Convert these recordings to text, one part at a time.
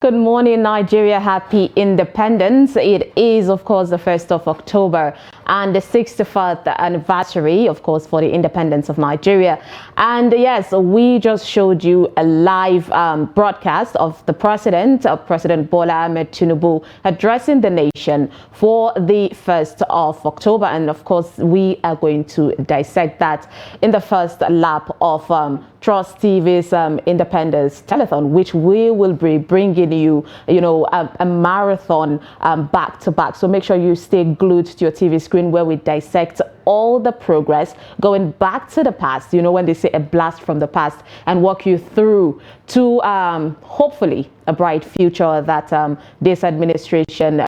Good morning, Nigeria. Happy Independence. It is, of course, the 1st of October and the 65th anniversary, of course, for the independence of Nigeria. And yes, we just showed you a live broadcast of the President Bola Ahmed Tinubu addressing the nation for the 1st of October. And of course, we are going to dissect that in the first lap of Trust TV's Independence Telethon, which we will be bringing you, a marathon back to back. So make sure you stay glued to your TV screen where we dissect all the progress going back to the past, when they say a blast from the past, and walk you through to hopefully a bright future that this administration,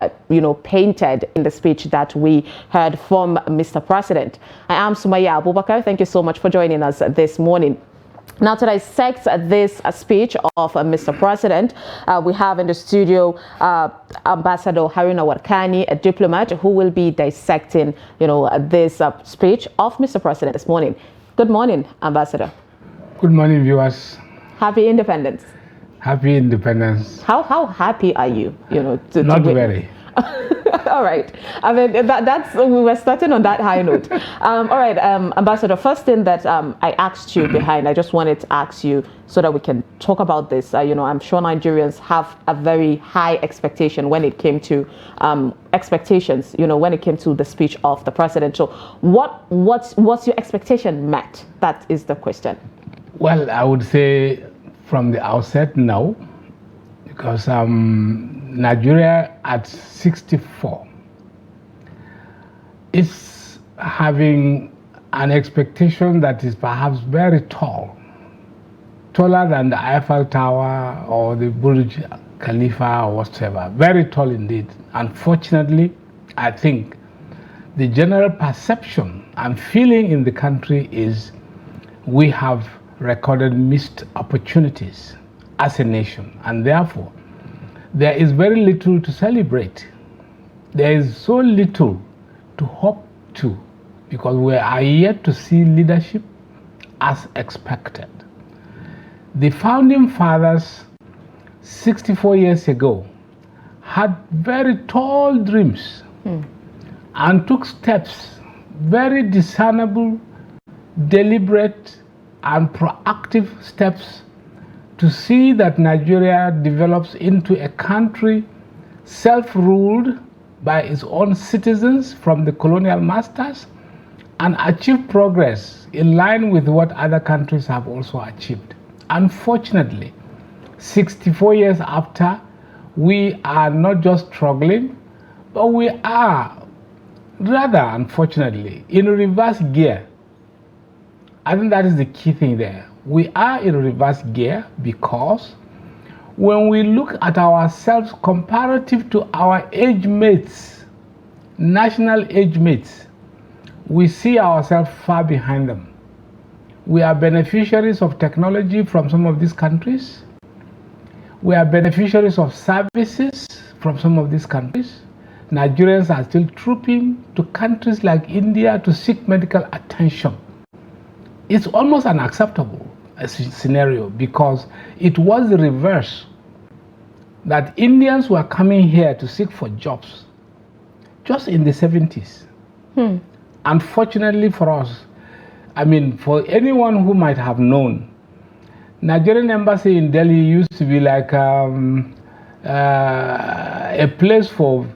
painted in the speech that we heard from Mr. President. I am Sumaya Abubakar. Thank you so much for joining us this morning. Now, to dissect this speech of Mr. President, we have in the studio Ambassador Haruna Warkani, a diplomat, who will be dissecting, this speech of Mr. President this morning. Good morning, Ambassador. Good morning, viewers. Happy Independence. Happy Independence. How happy are you? Not very. All right. I mean, we were starting on that high note. All right, Ambassador, first thing that I asked you behind, I just wanted to ask you so that we can talk about this. I'm sure Nigerians have a very high expectation when it came to expectations, when it came to the speech of the president. So what's your expectation met? That is the question. Well, I would say from the outset, no, because Nigeria at 64 is having an expectation that is perhaps very tall, taller than the Eiffel Tower or the Burj Khalifa or whatever, very tall indeed. Unfortunately, I think the general perception and feeling in the country is we have recorded missed opportunities as a nation, and therefore there is very little to celebrate. There is so little to hope to, because we are yet to see leadership as expected. The founding fathers 64 years ago had very tall dreams and took steps, very discernible, deliberate and proactive steps to see that Nigeria develops into a country self-ruled by its own citizens from the colonial masters and achieve progress in line with what other countries have also achieved. Unfortunately, 64 years after, we are not just struggling, but we are, rather unfortunately, in reverse gear. I think that is the key thing there. We are in reverse gear because when we look at ourselves comparative to our age mates, national age mates, we see ourselves far behind them. We are beneficiaries of technology from some of these countries. We are beneficiaries of services from some of these countries. Nigerians are still trooping to countries like India to seek medical attention. It's almost unacceptable scenario, because it was the reverse, that Indians were coming here to seek for jobs just in the 70s. Unfortunately for us, for anyone who might have known, Nigerian embassy in Delhi used to be like a place for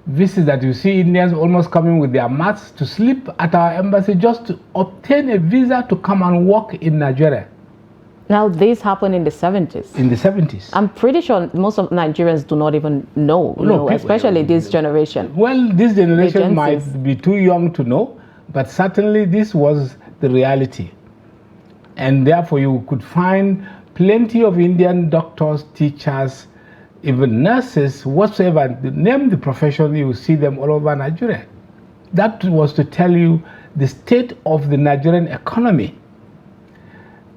visits that you see Indians almost coming with their mats to sleep at our embassy just to obtain a visa to come and work in Nigeria. Now, this happened in the 70s. In the 70s. I'm pretty sure most of Nigerians do not even know, especially this generation. Well, this generation might be too young to know, but certainly this was the reality. And therefore, you could find plenty of Indian doctors, teachers, even nurses, whatsoever, name the profession, you will see them all over Nigeria. That was to tell you the state of the Nigerian economy.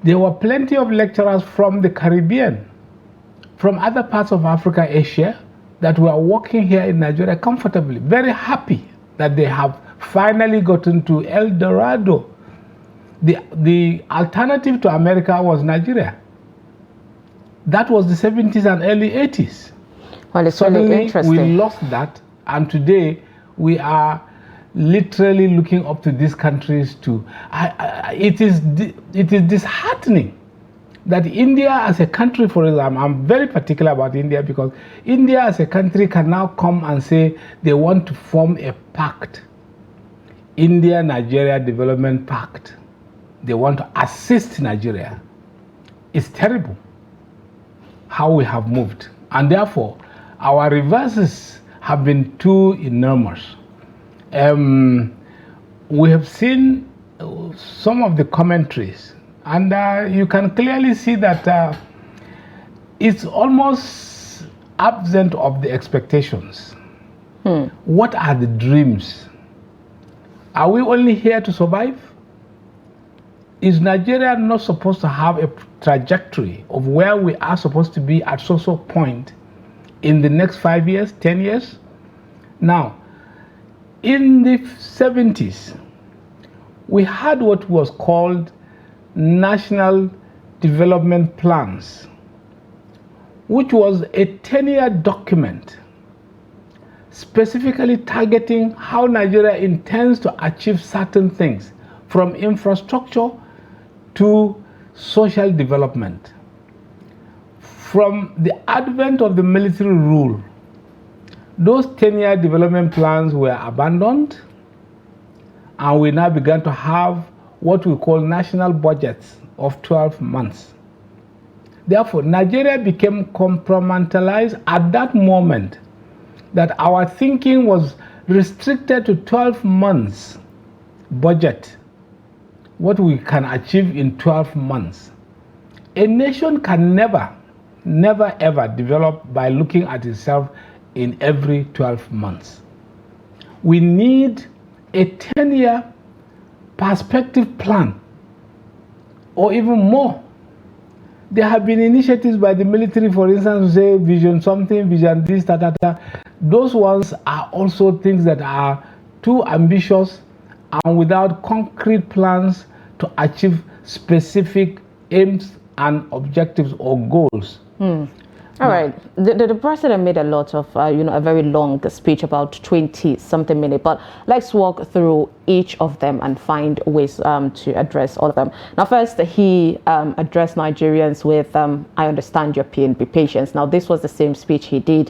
There were plenty of lecturers from the Caribbean, from other parts of Africa, Asia, that were working here in Nigeria comfortably, very happy that they have finally gotten to El Dorado. The alternative to America was Nigeria. That was the 70s and early 80s. Well, it's Suddenly, really interesting. we lost that, and today we are literally looking up to these countries to. It is disheartening that India as a country, for example, I'm very particular about India because India as a country can now come and say they want to form a pact, India-Nigeria Development Pact. They want to assist Nigeria. It's terrible how we have moved, and therefore our reverses have been too enormous. We have seen some of the commentaries, and you can clearly see that it's almost absent of the expectations. What are the dreams? Are we only here to survive? Is Nigeria not supposed to have a trajectory of where we are supposed to be at so point in the next 5 years, 10 years? Now, in the 70s, we had what was called National Development Plans, which was a 10-year document specifically targeting how Nigeria intends to achieve certain things, from infrastructure to social development. From the advent of the military rule, those 10-year development plans were abandoned, and we now began to have what we call national budgets of 12 months. Therefore, Nigeria became compartmentalized at that moment, that our thinking was restricted to 12 months budget, what we can achieve in 12 months. A nation can never ever develop by looking at itself in every 12 months. We need a 10-year perspective plan, or even more. There have been initiatives by the military, for instance, to say vision something, vision this, Those ones are also things that are too ambitious and without concrete plans to achieve specific aims and objectives or goals. All right. The president made a lot of, a very long speech, about 20-something minutes. But let's walk through each of them and find ways to address all of them. Now, first, he addressed Nigerians with, I understand your pain, be patient. Now, this was the same speech he did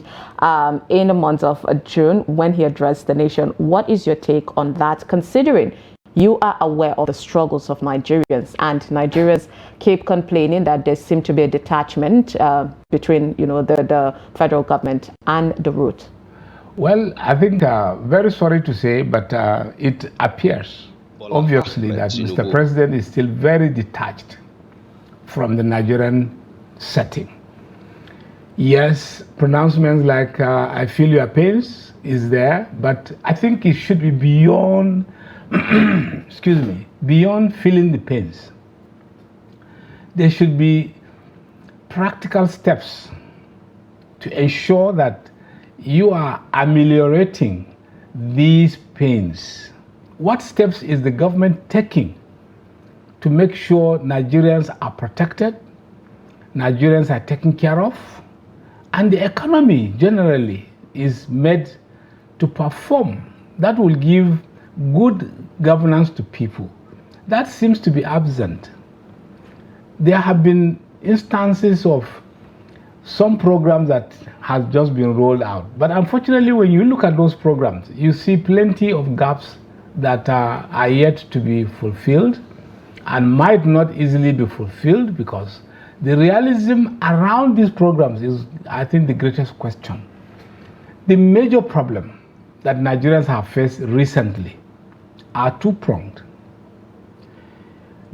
in the month of June when he addressed the nation. What is your take on that, considering you are aware of the struggles of Nigerians, and Nigerians keep complaining that there seems to be a detachment between, the federal government and the root? Well, I think, very sorry to say, but it appears, obviously, that Mr. President is still very detached from the Nigerian setting. Yes, pronouncements like, I feel your pains is there, but I think it should be beyond beyond feeling the pains. There should be practical steps to ensure that you are ameliorating these pains. What steps is the government taking to make sure Nigerians are protected, Nigerians are taken care of, and the economy generally is made to perform? That will give good governance to people. That seems to be absent. There have been instances of some programs that have just been rolled out, but unfortunately, when you look at those programs, you see plenty of gaps that are yet to be fulfilled and might not easily be fulfilled, because the realism around these programs is, I think, the greatest question. The major problem that Nigerians have faced recently are two-pronged.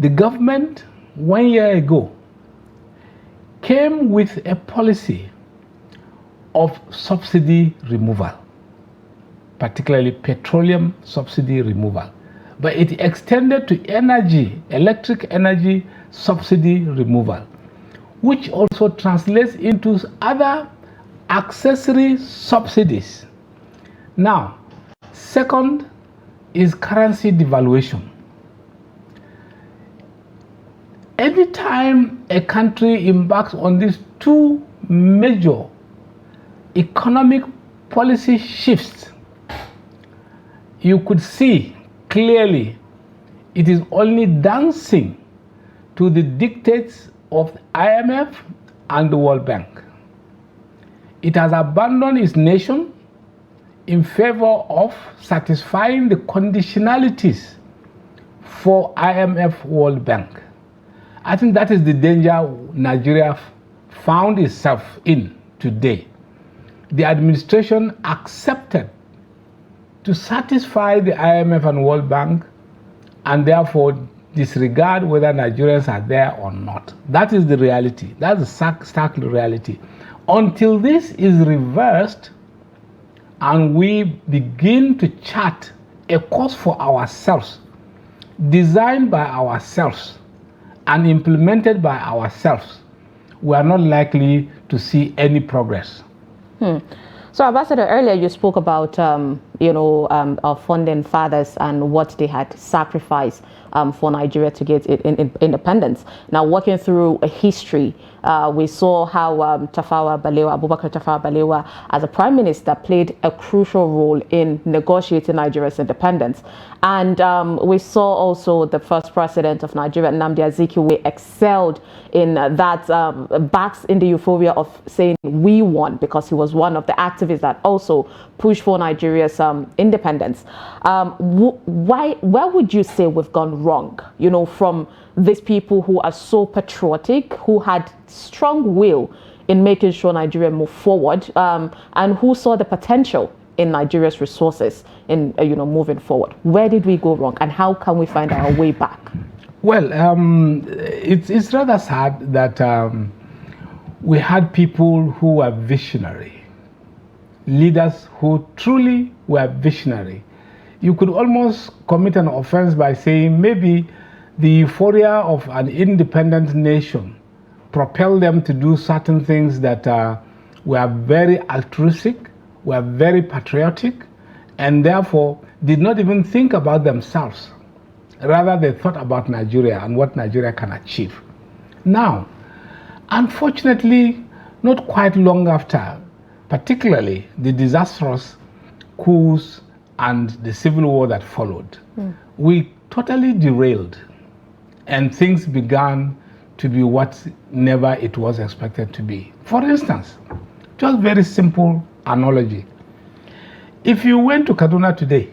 The government 1 year ago came with a policy of subsidy removal, particularly petroleum subsidy removal, but it extended to energy, electric energy subsidy removal, which also translates into other accessory subsidies. Now, second is currency devaluation. Anytime a country embarks on these two major economic policy shifts, you could see clearly it is only dancing to the dictates of IMF and the World Bank. It has abandoned its nation in favor of satisfying the conditionalities for IMF World Bank. I think that is the danger Nigeria found itself in today. The administration accepted to satisfy the IMF and World Bank and therefore disregard whether Nigerians are there or not. That is the reality. That's the stark reality. Until this is reversed and we begin to chart a course for ourselves, designed by ourselves and implemented by ourselves, we are not likely to see any progress. So, Ambassador, earlier you spoke about, our founding fathers and what they had sacrificed for Nigeria to get independence. Now, walking through a history, we saw how Abubakar Tafawa Balewa, as a prime minister, played a crucial role in negotiating Nigeria's independence. And we saw also the first president of Nigeria, Nnamdi Azikiwe, excelled in that, backs in the euphoria of saying we won, because he was one of the activists that also pushed for Nigeria's independence. Where would you say we've gone wrong, from these people who are so patriotic, who had strong will in making sure Nigeria moved forward, and who saw the potential in Nigeria's resources in moving forward? Where did we go wrong, and how can we find our way back? Well, it's rather sad that we had people who were visionary, leaders who truly were visionary. You could almost commit an offense by saying maybe the euphoria of an independent nation propelled them to do certain things that were very altruistic, were very patriotic, and therefore did not even think about themselves. Rather, they thought about Nigeria and what Nigeria can achieve. Now, unfortunately, not quite long after, particularly the disastrous coups and the civil war that followed, we totally derailed, and things began to be what never it was expected to be. For instance, just very simple analogy. If you went to Kaduna today,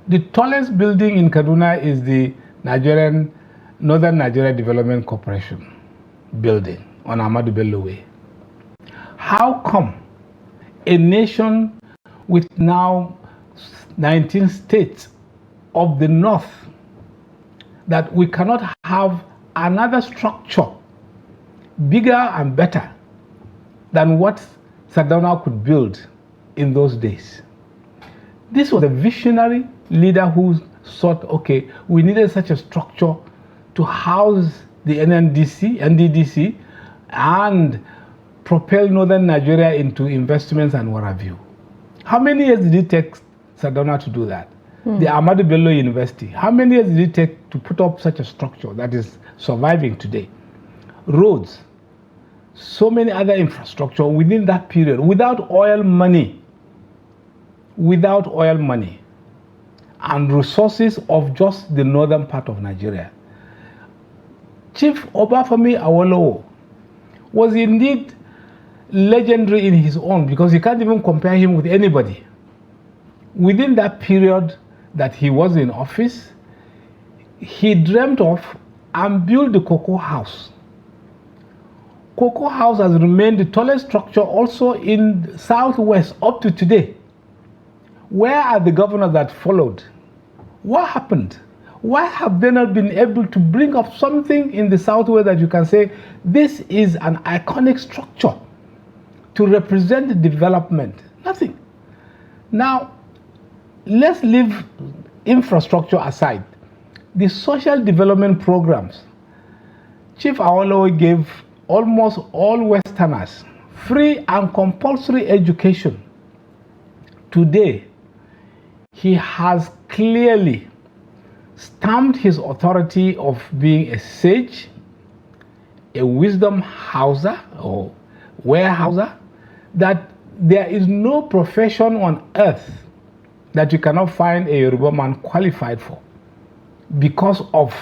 the tallest building in Kaduna is the Northern Nigeria Development Corporation building on Ahmadu Bello Way. How come a nation with now 19 states of the north, that we cannot have another structure bigger and better than what Sardauna could build in those days? This was a visionary leader who thought, okay, we needed such a structure to house the NDDC and propel Northern Nigeria into investments and what have you. How many years did it take Sardauna to do that? The Ahmadu Bello University, how many years did it take to put up such a structure that is surviving today? Roads, so many other infrastructure within that period, without oil money, and resources of just the northern part of Nigeria. Chief Obafemi Awolowo was indeed legendary in his own, because you can't even compare him with anybody. Within that period that he was in office, he dreamt of and built the Cocoa House. Cocoa House has remained the tallest structure also in Southwest up to today. Where are the governors that followed? What happened? Why have they not been able to bring up something in the Southwest that you can say, this is an iconic structure to represent the development? Nothing. Now, let's leave infrastructure aside. The social development programs, Chief Awolowo gave almost all Westerners free and compulsory education. Today, he has clearly stamped his authority of being a sage, a wisdom houser or warehouser, that there is no profession on earth that you cannot find a Yoruba man qualified for because of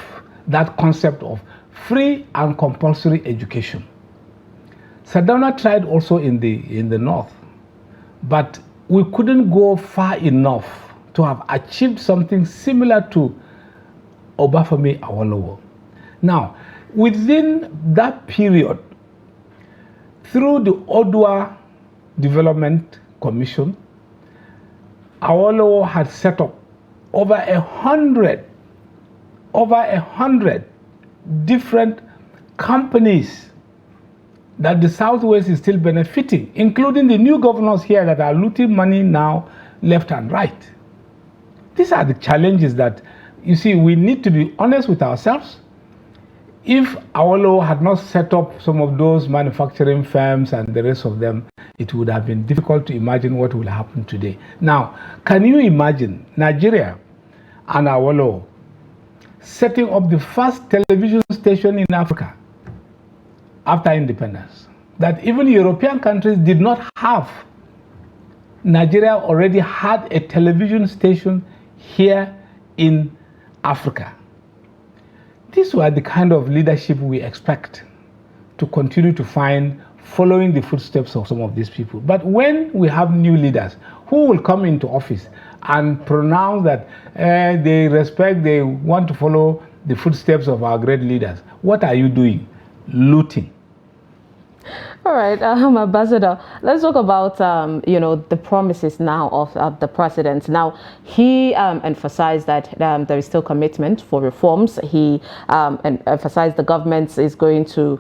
that concept of free and compulsory education. Sardauna tried also in the north, but we couldn't go far enough to have achieved something similar to Obafemi Awolowo. Now, within that period, through the Odua Development Commission, Awolowo had set up over 100 different companies that the Southwest is still benefiting, including the new governors here that are looting money now left and right. These are the challenges that, you see, we need to be honest with ourselves. If Awolowo had not set up some of those manufacturing firms and the rest of them, it would have been difficult to imagine what will happen today. Now, can you imagine Nigeria and Awolowo setting up the first television station in Africa after independence that even European countries did not have? Nigeria already had a television station here in Africa. These were the kind of leadership we expect to continue to find following the footsteps of some of these people. But when we have new leaders who will come into office and pronounce that they want to follow the footsteps of our great leaders, what are you doing? Looting. All right, Ambassador, let's talk about, the promises now of the president. Now, he emphasized that there is still commitment for reforms. He emphasized the government is going to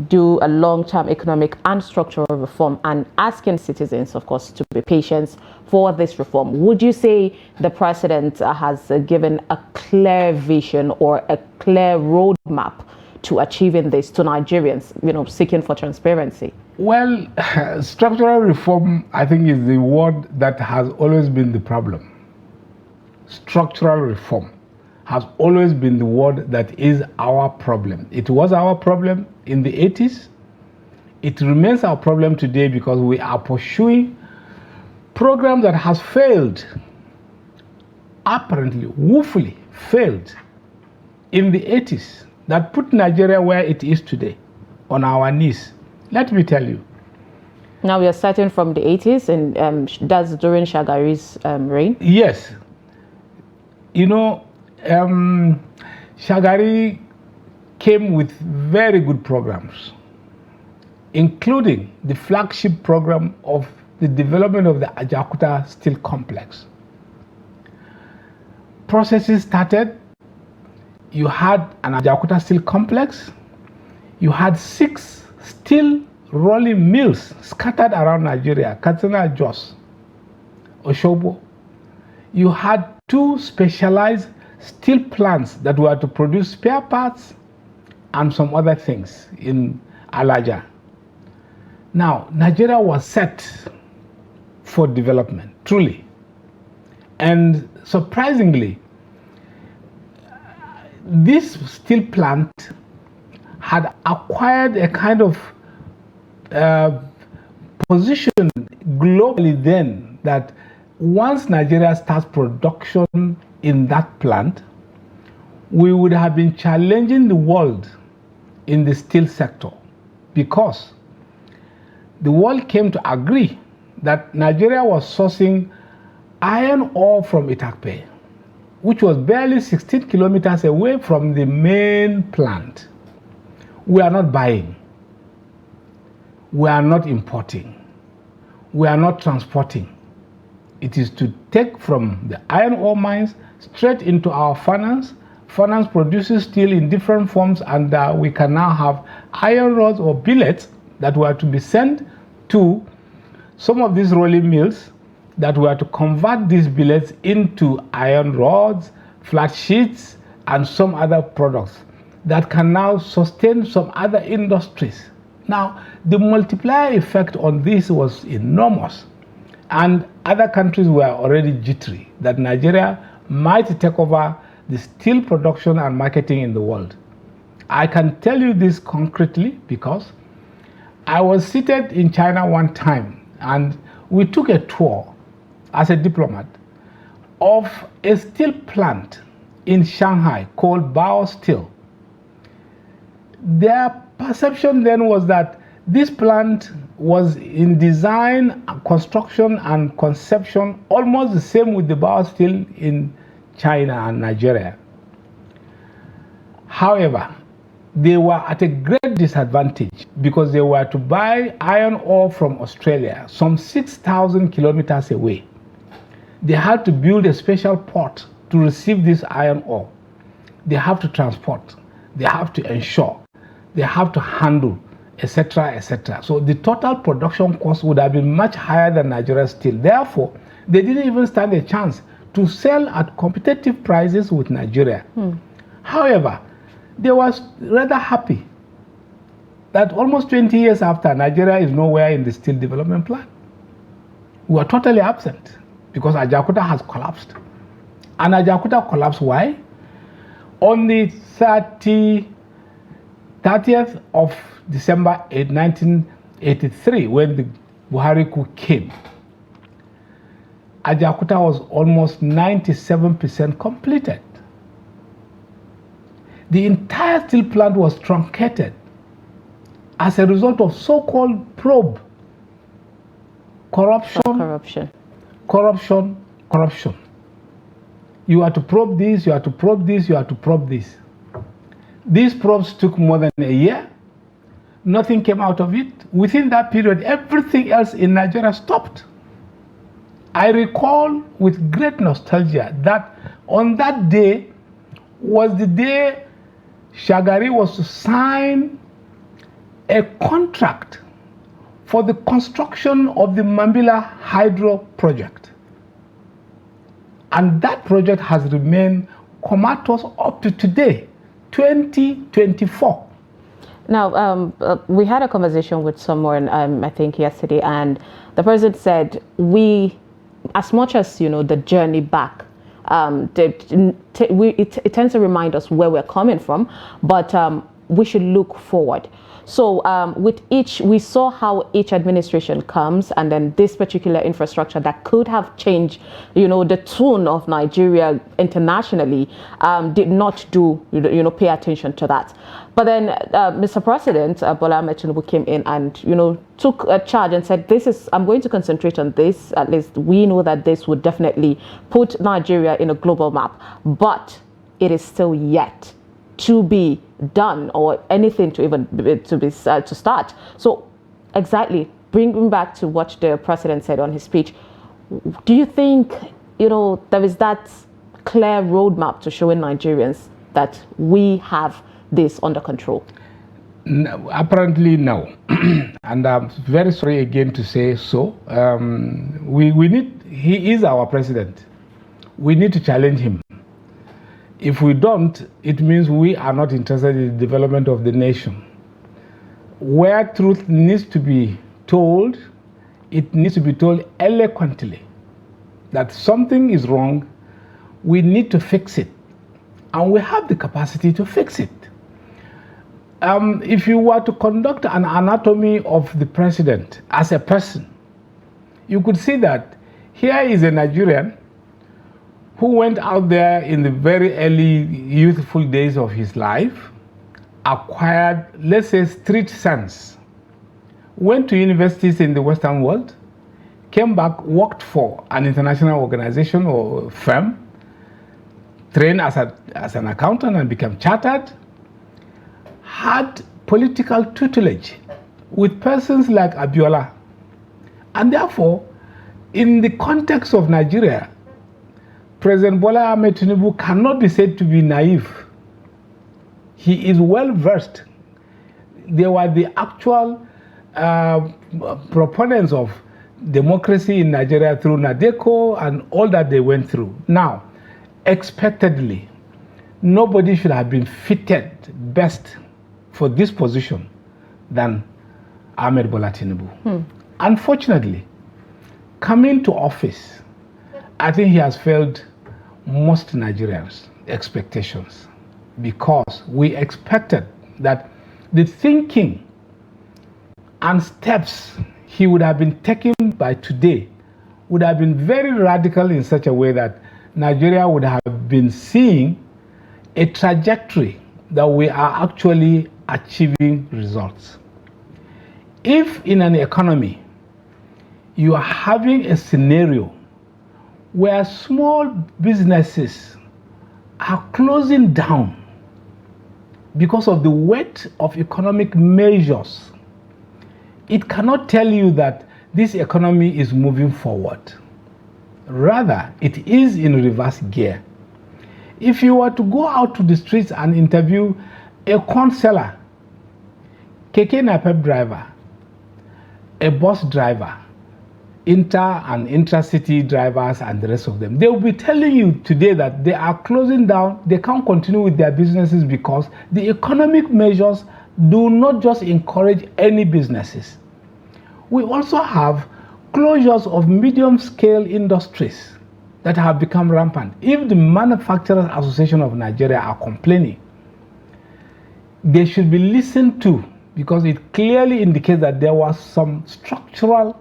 do a long-term economic and structural reform and asking citizens, of course, to be patient for this reform. Would you say the president has given a clear vision or a clear roadmap to achieving this to Nigerians, seeking for transparency? Well, structural reform, I think, is the word that has always been the problem. Structural reform has always been the word that is our problem. It was our problem in the 80s. It remains our problem today because we are pursuing programs that has failed, apparently, woefully failed in the 80s. That put Nigeria where it is today, on our knees. Let me tell you. Now we are starting from the 80s, and that's during Shagari's reign? Yes. Shagari came with very good programs, including the flagship program of the development of the Ajaokuta Steel Complex. Processes started. You had an Ajaokuta Steel Complex. You had 6 steel rolling mills scattered around Nigeria, Katsina, Jos, Osogbo. You had 2 specialized steel plants that were to produce spare parts and some other things in Alaja. Now, Nigeria was set for development, truly. And surprisingly, this steel plant had acquired a kind of position globally then that once Nigeria starts production in that plant, we would have been challenging the world in the steel sector because the world came to agree that Nigeria was sourcing iron ore from Itakpe, which was barely 16 kilometers away from the main plant. We are not buying. We are not importing. We are not transporting. It is to take from the iron ore mines straight into our furnace. Furnace produces steel in different forms, and we can now have iron rods or billets that were to be sent to some of these rolling mills that were to convert these billets into iron rods, flat sheets, and some other products that can now sustain some other industries. Now, the multiplier effect on this was enormous, and other countries were already jittery that Nigeria might take over the steel production and marketing in the world. I can tell you this concretely because I was seated in China one time and we took a tour as a diplomat of a steel plant in Shanghai called Bao Steel. Their perception then was that this plant was in design, construction, and conception almost the same with the Bao Steel in China and Nigeria. However, they were at a great disadvantage because they were to buy iron ore from Australia, some 6,000 kilometers away. They had to build a special port to receive this iron ore. They have to transport, they have to ensure, they have to handle, etc., etc. So the total production cost would have been much higher than Nigeria's steel. Therefore, they didn't even stand a chance to sell at competitive prices with Nigeria. However, they were rather happy that almost 20 years after, Nigeria is nowhere in the steel development plan. We were totally absent because Ajaokuta has collapsed. And Ajaokuta collapsed why? On the 30th of December 1983, when the Buhari coup came, Ajaokuta was almost 97% completed. The entire steel plant was truncated as a result of so-called probe. Corruption. You are to probe this, you are to probe this, you are to probe this. These probes took more than a year. Nothing came out of it. Within that period, everything else in Nigeria stopped. I recall with great nostalgia that on that day was the day Shagari was to sign a contract for the construction of the Mambila Hydro project. And that project has remained comatose up to today, 2024. Now, we had a conversation with someone, I think yesterday, and the person said, as much as, the journey back, it tends to remind us where we're coming from, but we should look forward. So we saw how each administration comes, and then this particular infrastructure that could have changed, the tune of Nigeria internationally, did not pay attention to that. But then Mr. President Bola Ahmed Tinubu came in and, took a charge and said, I'm going to concentrate on this. At least we know that this would definitely put Nigeria in a global map, but it is still yet to be done, or anything to start. So exactly, bringing back to what the president said on his speech, do you think there is that clear roadmap to showing Nigerians that we have this under control? No, apparently no. And I'm very sorry again to say so. He is our president. We need to challenge him. If we don't, it means we are not interested in the development of the nation. Where truth needs to be told, it needs to be told eloquently that something is wrong, we need to fix it, and we have the capacity to fix it. If you were to conduct an anatomy of the president as a person, you could see that here is a Nigerian who went out there in the very early youthful days of his life, acquired, let's say, street sense, went to universities in the Western world, came back, worked for an international organization or firm, trained as an accountant and became chartered, had political tutelage with persons like Abiola. And therefore, in the context of Nigeria, President Bola Ahmed Tinubu cannot be said to be naive. He is well versed. They were the actual proponents of democracy in Nigeria through Nadeko and all that they went through. Now, expectedly, nobody should have been fitted best for this position than Ahmed Bola Tinubu. Unfortunately, coming to office, I think he has failed most Nigerians' expectations, because we expected that the thinking and steps he would have been taken by today, would have been very radical in such a way that Nigeria would have been seeing a trajectory that we are actually achieving results. If in an economy you are having a scenario where small businesses are closing down because of the weight of economic measures, it cannot tell you that this economy is moving forward. Rather, it is in reverse gear. If you were to go out to the streets and interview a corn seller, keke napep driver, a bus driver, inter and intra-city drivers and the rest of them, they will be telling you today that they are closing down, they can't continue with their businesses because the economic measures do not just encourage any businesses. We also have closures of medium-scale industries that have become rampant. If the Manufacturers Association of Nigeria are complaining, they should be listened to, because it clearly indicates that there was some structural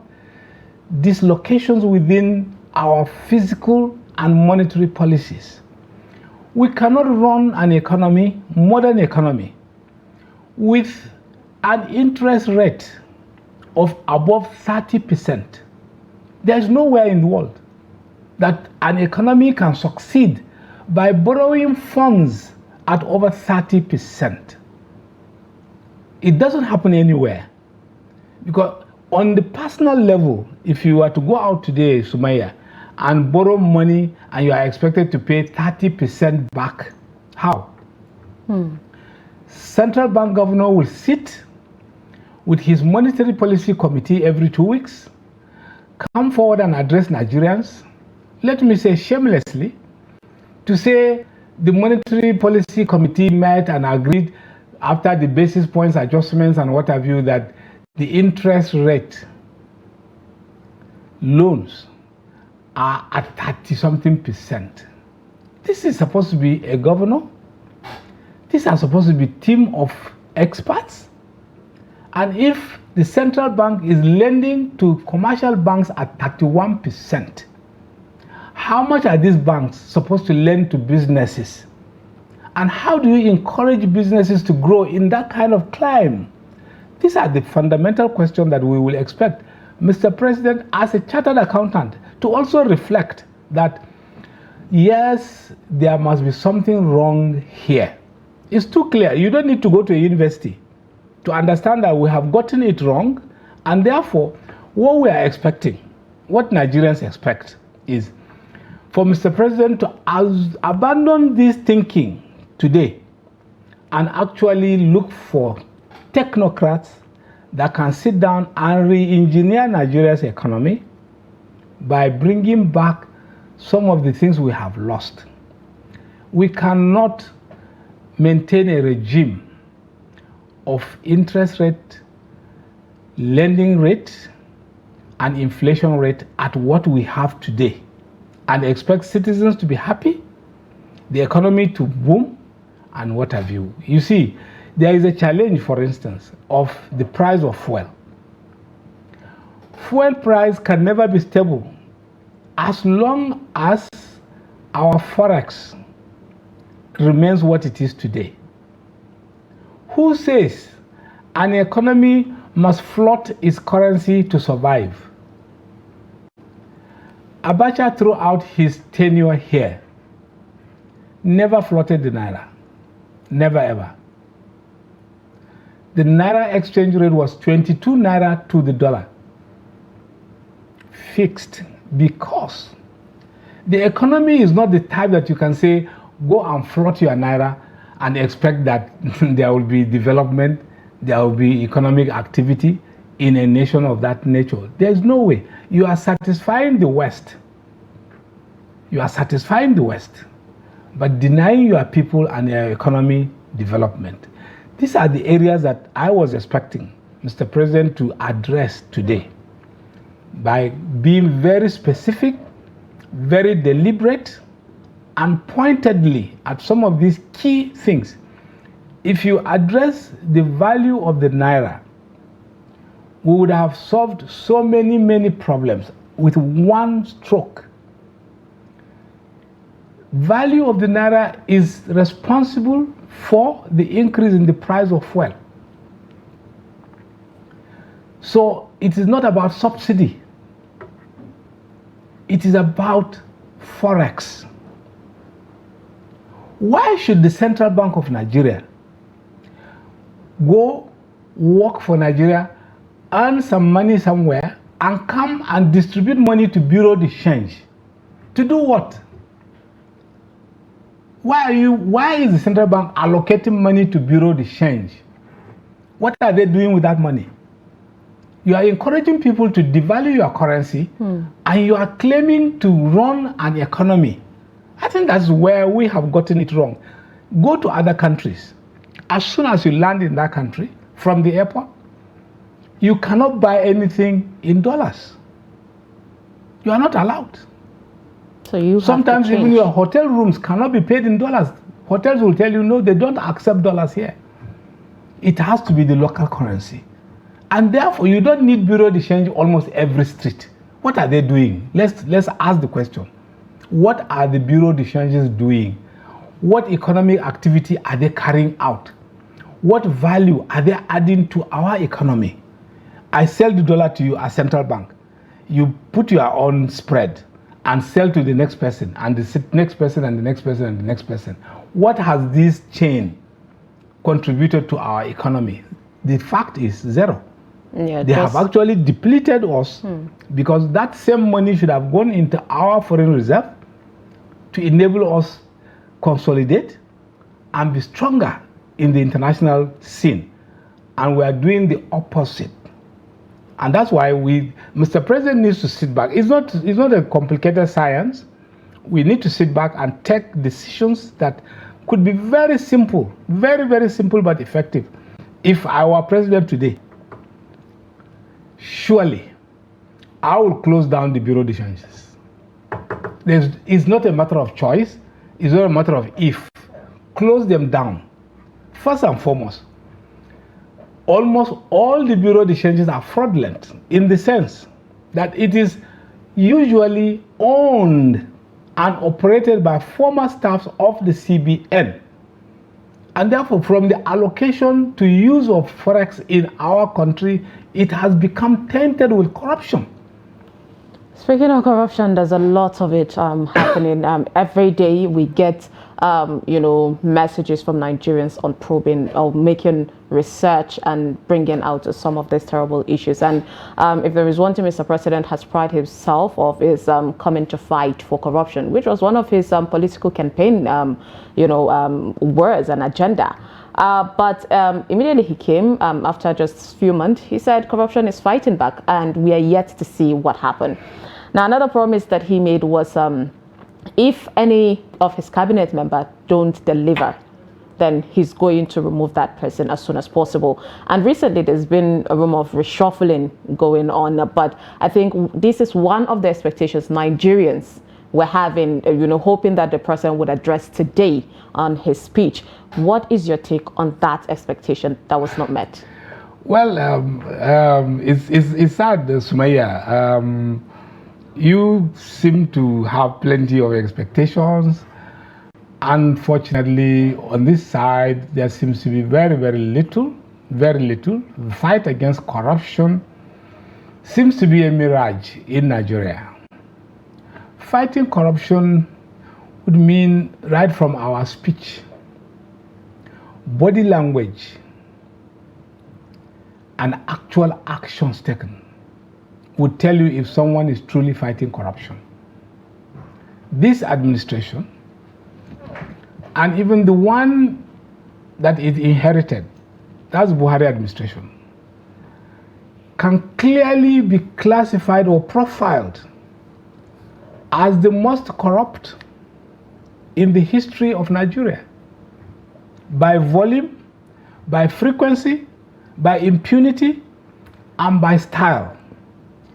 dislocations within our physical and monetary policies. We cannot run an economy, modern economy, with an interest rate of above 30%. There is nowhere in the world that an economy can succeed by borrowing funds at over 30%. It doesn't happen anywhere. Because on the personal level, if you were to go out today, Sumaya, and borrow money and you are expected to pay 30% back, how? Central bank governor will sit with his monetary policy committee every 2 weeks, come forward and address Nigerians, let me say shamelessly, to say the monetary policy committee met and agreed after the basis points adjustments and what have you that the interest rate loans are at 30-something%. This is supposed to be a governor. These are supposed to be a team of experts. And if the central bank is lending to commercial banks at 31%, how much are these banks supposed to lend to businesses? And how do you encourage businesses to grow in that kind of climate? These are the fundamental questions that we will expect Mr. President, as a chartered accountant, to also reflect that, yes, there must be something wrong here. It's too clear. You don't need to go to a university to understand that we have gotten it wrong, and therefore, what we are expecting, what Nigerians expect, is for Mr. President to abandon this thinking today and actually look for technocrats that can sit down and re-engineer Nigeria's economy by bringing back some of the things we have lost. We cannot maintain a regime of interest rate, lending rate, and inflation rate at what we have today and expect citizens to be happy, the economy to boom, and what have you. You see, there is a challenge, for instance, of the price of fuel. Fuel price can never be stable as long as our forex remains what it is today. Who says an economy must float its currency to survive? Abacha, throughout his tenure here, never floated the naira. Never ever. The naira exchange rate was 22 naira to the dollar. Fixed, because the economy is not the type that you can say, go and float your naira and expect that there will be development, there will be economic activity in a nation of that nature. There's no way. You are satisfying the West. You are satisfying the West, but denying your people and their economy development. These are the areas that I was expecting Mr. President to address today by being very specific, very deliberate, and pointedly at some of these key things. If you address the value of the naira, we would have solved so many problems with one stroke. Value of the naira is responsible for the increase in the price of fuel. So it is not about subsidy. It is about forex. Why should the Central Bank of Nigeria go work for Nigeria, earn some money somewhere, and come and distribute money to bureau de change? To do what? Why is the Central Bank allocating money to bureau de change? What are they doing with that money? You are encouraging people to devalue your currency, and you are claiming to run an economy. I think that's where we have gotten it wrong. Go to other countries. As soon as you land in that country, from the airport, you cannot buy anything in dollars. You are not allowed. So you sometimes even your hotel rooms cannot be paid in dollars. Hotels will tell you, no, they don't accept dollars here. It has to be the local currency. And therefore, you don't need bureau de change almost every street. What are they doing? Let's ask the question. What are the bureau de changes doing? What economic activity are they carrying out? What value are they adding to our economy? I sell the dollar to you as central bank. You put your own spread and sell to the next person, and the next person, and the next person, and the next person. What has this chain contributed to our economy? The fact is zero. Yeah, they have actually depleted us because that same money should have gone into our foreign reserve to enable us consolidate and be stronger in the international scene. And we are doing the opposite. And that's why Mr. President needs to sit back. It's not a complicated science. We need to sit back and take decisions that could be very simple, very simple but effective. If I were president today, surely I will close down the bureau de changes. It's not a matter of choice. It's not a matter of if. Close them down. First and foremost, almost all the bureau de changes are fraudulent in the sense that it is usually owned and operated by former staffs of the CBN. And therefore, from the allocation to use of forex in our country, it has become tainted with corruption. Speaking of corruption, there's a lot of it happening. Every day we get, messages from Nigerians on probing or making research and bringing out some of these terrible issues. And if there is one thing Mr. President has prided himself of is coming to fight for corruption, which was one of his political campaign, words and agenda. But immediately he came, after just a few months, he said corruption is fighting back, and we are yet to see what happened. Now, another promise that he made was if any of his cabinet members don't deliver, then he's going to remove that person as soon as possible. And recently there's been a rumor of reshuffling going on, but I think this is one of the expectations Nigerians were having, hoping that the president would address today on his speech. What is your take on that expectation that was not met? Well, it's sad, Sumaya. You seem to have plenty of expectations. Unfortunately, on this side, there seems to be very little. The fight against corruption seems to be a mirage in Nigeria. Fighting corruption would mean right from our speech, body language, and actual actions taken would tell you if someone is truly fighting corruption. This administration, and even the one that it inherited, that's Buhari administration, can clearly be classified or profiled as the most corrupt in the history of Nigeria, by volume, by frequency, by impunity, and by style.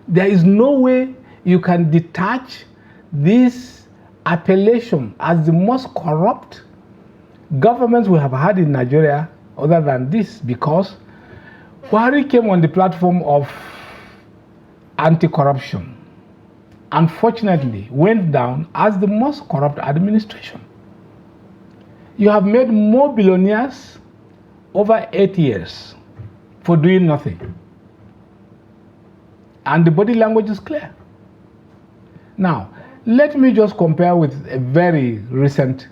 There is no way you can detach this appellation as the most corrupt government we have had in Nigeria other than this, because Buhari came on the platform of anti-corruption, unfortunately, went down as the most corrupt administration. You have made more billionaires over 8 years for doing nothing. And the body language is clear. Now, let me just compare with a very recent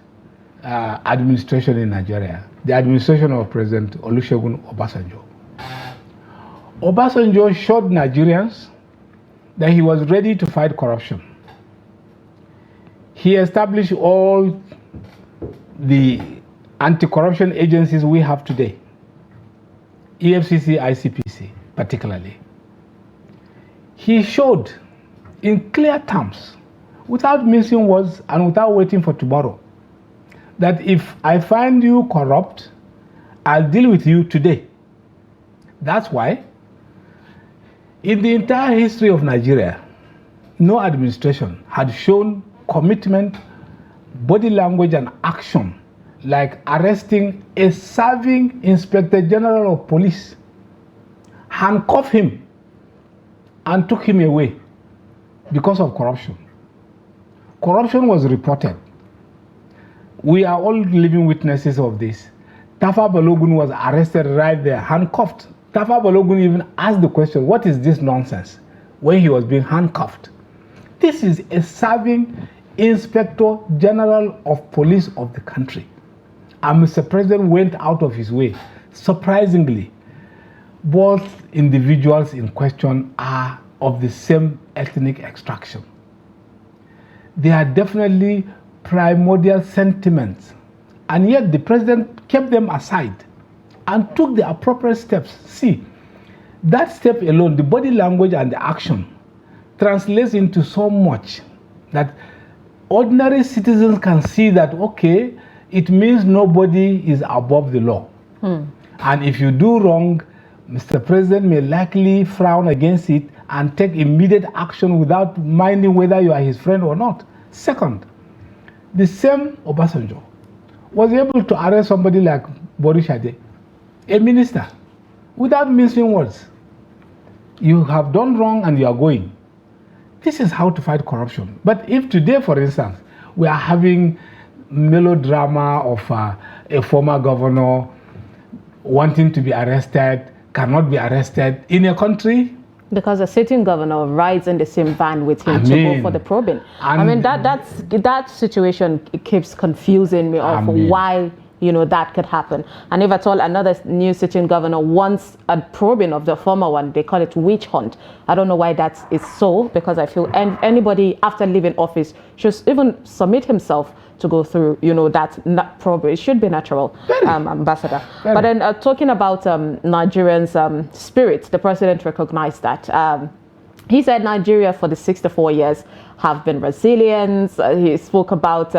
administration in Nigeria, the administration of President Olusegun Obasanjo. Obasanjo showed Nigerians that he was ready to fight corruption. He established all the anti-corruption agencies we have today, EFCC, ICPC particularly. He showed in clear terms, without missing words and without waiting for tomorrow, that if I find you corrupt, I'll deal with you today. That's why in the entire history of Nigeria, no administration had shown commitment, body language, and action like arresting a serving Inspector General of Police, handcuffed him, and took him away because of corruption. Corruption was reported. We are all living witnesses of this. Tafa Balogun was arrested right there, handcuffed. Tafa Balogun even asked the question, what is this nonsense, when he was being handcuffed? This is a serving Inspector General of Police of the country. And Mr. President went out of his way. Surprisingly, both individuals in question are of the same ethnic extraction. They are definitely primordial sentiments, and yet the president kept them aside and took the appropriate steps. See, that step alone, the body language and the action, translates into so much that ordinary citizens can see that, okay, it means nobody is above the law. And if you do wrong, Mr. President may likely frown against it and take immediate action without minding whether you are his friend or not. Second, the same Obasanjo was able to arrest somebody like Boris Shade, a minister, without mincing words. You have done wrong and you are going. This is how to fight corruption. But if today, for instance, we are having melodrama of a former governor wanting to be arrested, cannot be arrested in a country, because a sitting governor rides in the same van with him to go for the probing. I mean, that situation keeps confusing me of why, you know, that could happen. And if at all another new sitting governor wants a probing of the former one, they call it witch hunt. I don't know why that is so, because I feel anybody after leaving office should even submit himself to go through, you know, that probably it should be natural, Ambassador. But then talking about Nigerians' spirit, the president recognized that. He said Nigeria for the 64 years have been resilient. He spoke about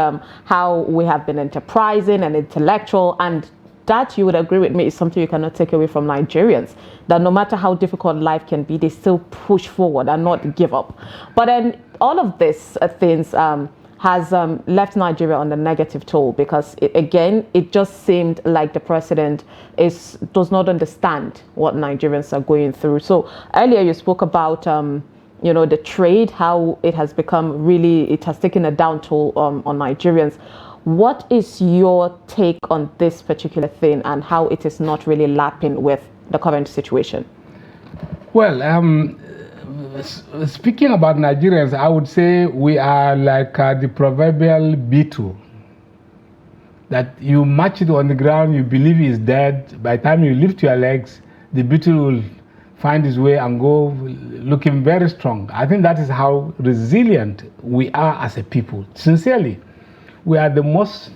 how we have been enterprising and intellectual, and that, you would agree with me, is something you cannot take away from Nigerians, that no matter how difficult life can be, they still push forward and not give up. But then all of these things has left Nigeria on the negative toll, because it just seemed like the president does not understand what Nigerians are going through. So earlier you spoke about you know, the trade, how it has become it has taken a down toll on Nigerians. What is your take on this particular thing and how it is not really lapping with the current situation? Well, speaking about Nigerians, I would say we are like the proverbial beetle that you match it on the ground, you believe is dead. By the time you lift your legs, the beetle will find his way and go looking very strong. I think that is how resilient we are as a people. Sincerely, we are the most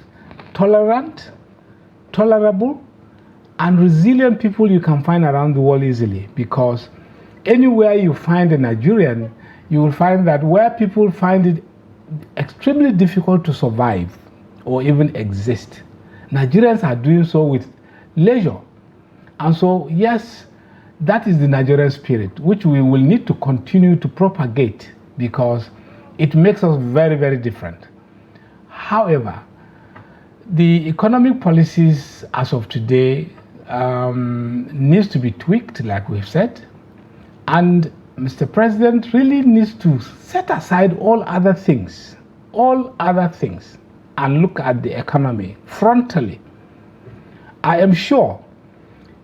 tolerant, tolerable, and resilient people you can find around the world easily, because anywhere you find a Nigerian, you will find that where people find it extremely difficult to survive or even exist, Nigerians are doing so with leisure. And so, yes, that is the Nigerian spirit, which we will need to continue to propagate, because it makes us very, very different. However, the economic policies as of today needs to be tweaked, like we've said. And Mr. President really needs to set aside all other things, and look at the economy frontally. I am sure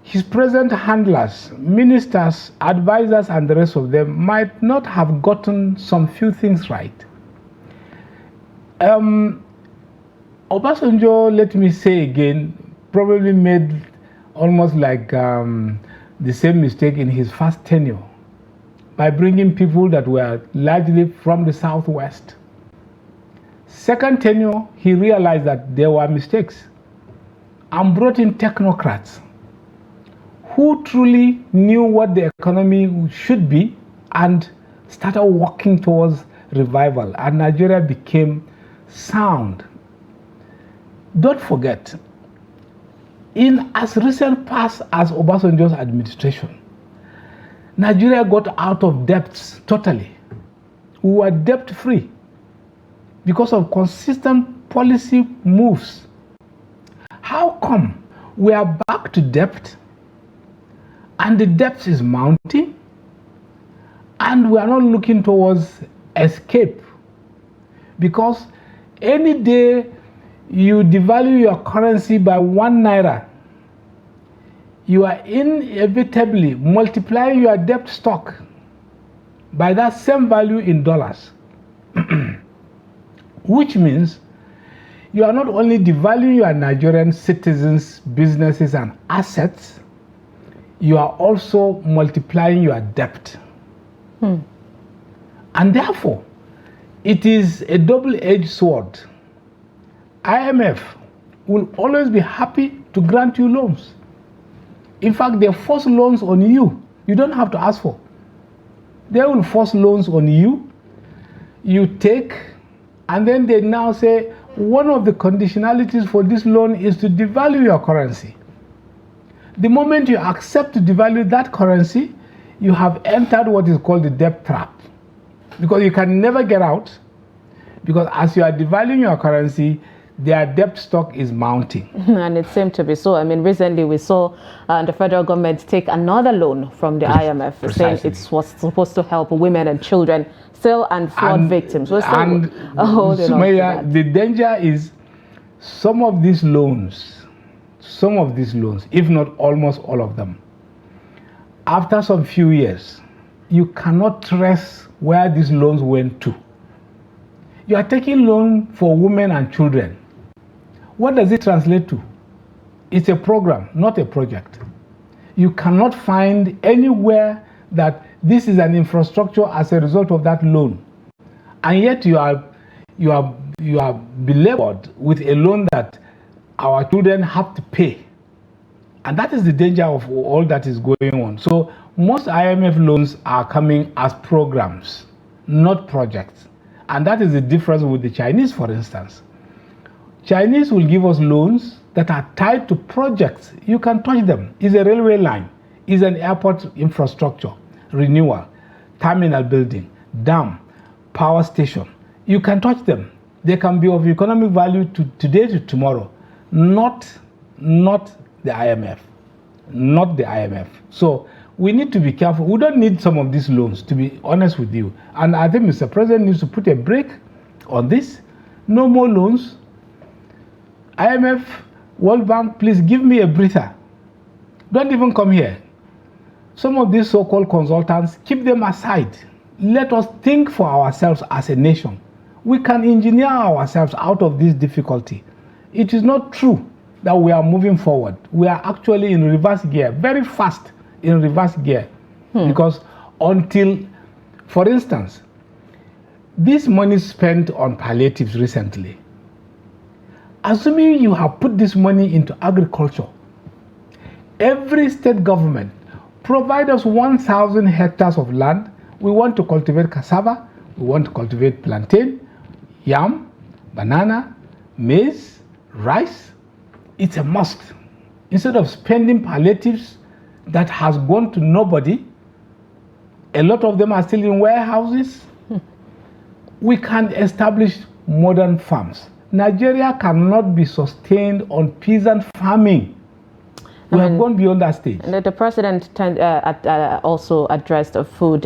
his present handlers, ministers, advisors, and the rest of them might not have gotten some few things right. Obasanjo, let me say again, probably made almost like the same mistake in his first tenure by bringing people that were largely from the Southwest. Second tenure, he realized that there were mistakes and brought in technocrats who truly knew what the economy should be and started working towards revival, and Nigeria became sound. Don't forget, in as recent past as Obasanjo's administration, Nigeria got out of debts totally. We were debt-free because of consistent policy moves. How come we are back to debt and the debt is mounting and we are not looking towards escape? Because any day you devalue your currency by 1 naira, you are inevitably multiplying your debt stock by that same value in dollars. Which means you are not only devaluing your Nigerian citizens, businesses, and assets, you are also multiplying your debt. And therefore, it is a double-edged sword. IMF will always be happy to grant you loans. In fact, they force loans on you. You don't have to ask for. They will force loans on you. You take, and then they now say, one of the conditionalities for this loan is to devalue your currency. The moment you accept to devalue that currency, you have entered what is called the debt trap. Because you can never get out, because as you are devaluing your currency, their debt stock is mounting. And it seemed to be so. I mean, recently we saw the federal government take another loan from the IMF, saying it was supposed to help women and children still and flood victims. We're still holding on to that. The danger is some of these loans, if not almost all of them, after some few years, you cannot trace where these loans went to. You are taking loan for women and children. What does it translate to? It's a program, not a project. You cannot find anywhere that this is an infrastructure as a result of that loan. And yet you are belabored with a loan that our children have to pay. And that is the danger of all that is going on. So most IMF loans are coming as programs, not projects. And that is the difference with the Chinese, for instance. Chinese will give us loans that are tied to projects. You can touch them. It's a railway line, it's an airport infrastructure, renewal, terminal building, dam, power station. You can touch them. They can be of economic value to today to tomorrow. Not the IMF. Not the IMF. So we need to be careful. We don't need some of these loans, to be honest with you. And I think Mr. President needs to put a break on this. No more loans. IMF, World Bank, please give me a breather. Don't even come here. Some of these so-called consultants, keep them aside. Let us think for ourselves as a nation. We can engineer ourselves out of this difficulty. It is not true that we are moving forward. We are actually in reverse gear, very fast in reverse gear. Because until, for instance, this money spent on palliatives recently, assuming you have put this money into agriculture, every state government provide us 1,000 hectares of land. We want to cultivate cassava, we want to cultivate plantain, yam, banana, maize, rice. It's a must. Instead of spending palliatives that has gone to nobody, a lot of them are still in warehouses. We can establish modern farms. Nigeria cannot be sustained on peasant farming. We have gone beyond that stage. The president also addressed food,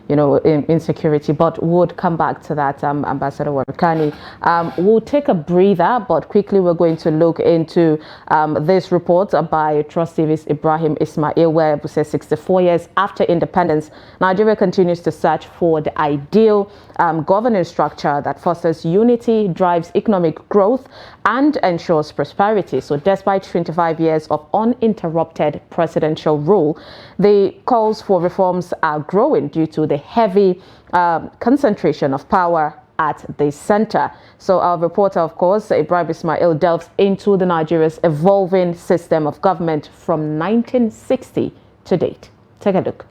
insecurity, but would come back to that, Ambassador Warkani. We'll take a breather, but quickly we're going to look into this report by Trust TV's Ibrahim Ismail, where it says 64 years after independence, Nigeria continues to search for the ideal governance structure that fosters unity, drives economic growth, and ensures prosperity. So despite 25 years of uninterrupted presidential rule, the calls for reforms are growing due to the heavy concentration of power at the center. So our reporter, of course, Ibrahim Ismail, delves into the Nigeria's evolving system of government from 1960 to date. Take a look.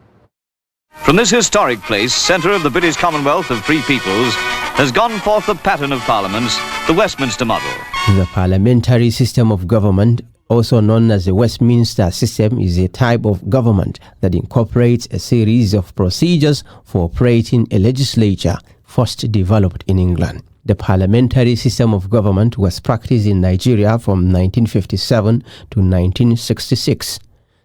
From this historic place, centre of the British Commonwealth of Free Peoples, has gone forth the pattern of parliaments, the Westminster model. The parliamentary system of government, also known as the Westminster system, is a type of government that incorporates a series of procedures for operating a legislature, first developed in England. The parliamentary system of government was practiced in Nigeria from 1957 to 1966.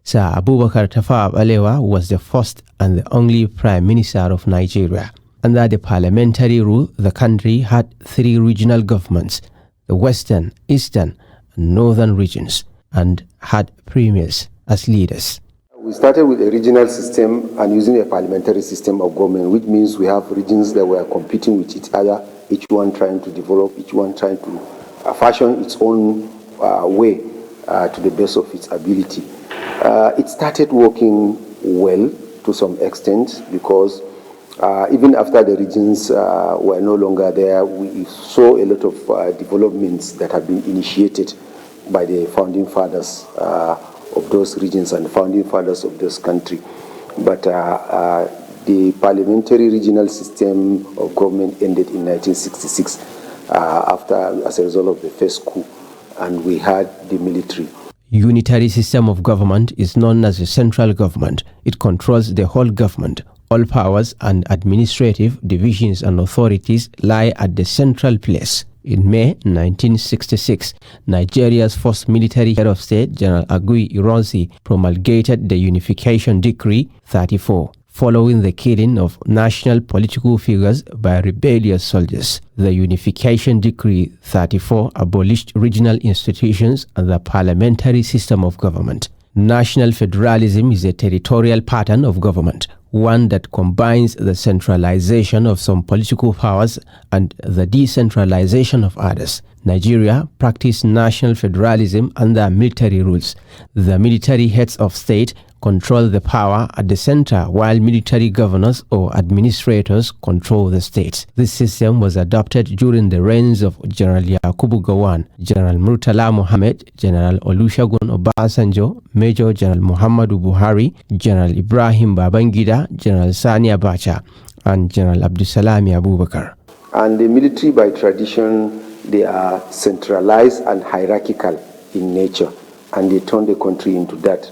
Sir Abubakar Tafawa Balewa was the first and the only Prime Minister of Nigeria. Under the parliamentary rule, the country had 3 regional governments, the Western, Eastern, and Northern regions, and had premiers as leaders. We started with a regional system and using a parliamentary system of government, which means we have regions that were competing with each other, each one trying to develop, each one trying to fashion its own way to the best of its ability. It started working well to some extent because even after the regions were no longer there, we saw a lot of developments that have been initiated by the founding fathers of those regions and the founding fathers of this country. But the parliamentary regional system of government ended in 1966 as a result of the first coup, and we had the military. Unitary system of government is known as the central government. It controls the whole government. All powers and administrative divisions and authorities lie at the central place. In May 1966, Nigeria's first military head of state, General Agui Ironsi, promulgated the Unification Decree 34, following the killing of national political figures by rebellious soldiers. The Unification Decree 34 abolished regional institutions and the parliamentary system of government. National federalism is a territorial pattern of government, one that combines the centralization of some political powers and the decentralization of others. Nigeria practiced national federalism under military rules. The military heads of state control the power at the center, while military governors or administrators control the states. This system was adopted during the reigns of General Yakubu Gowon, General Murtala Mohammed, General Olusegun Obasanjo, Major General Muhammadu Buhari, General Ibrahim Babangida, General Sani Abacha, and General Abdulsalami Abubakar. And the military, by tradition, they are centralized and hierarchical in nature, and they turn the country into that.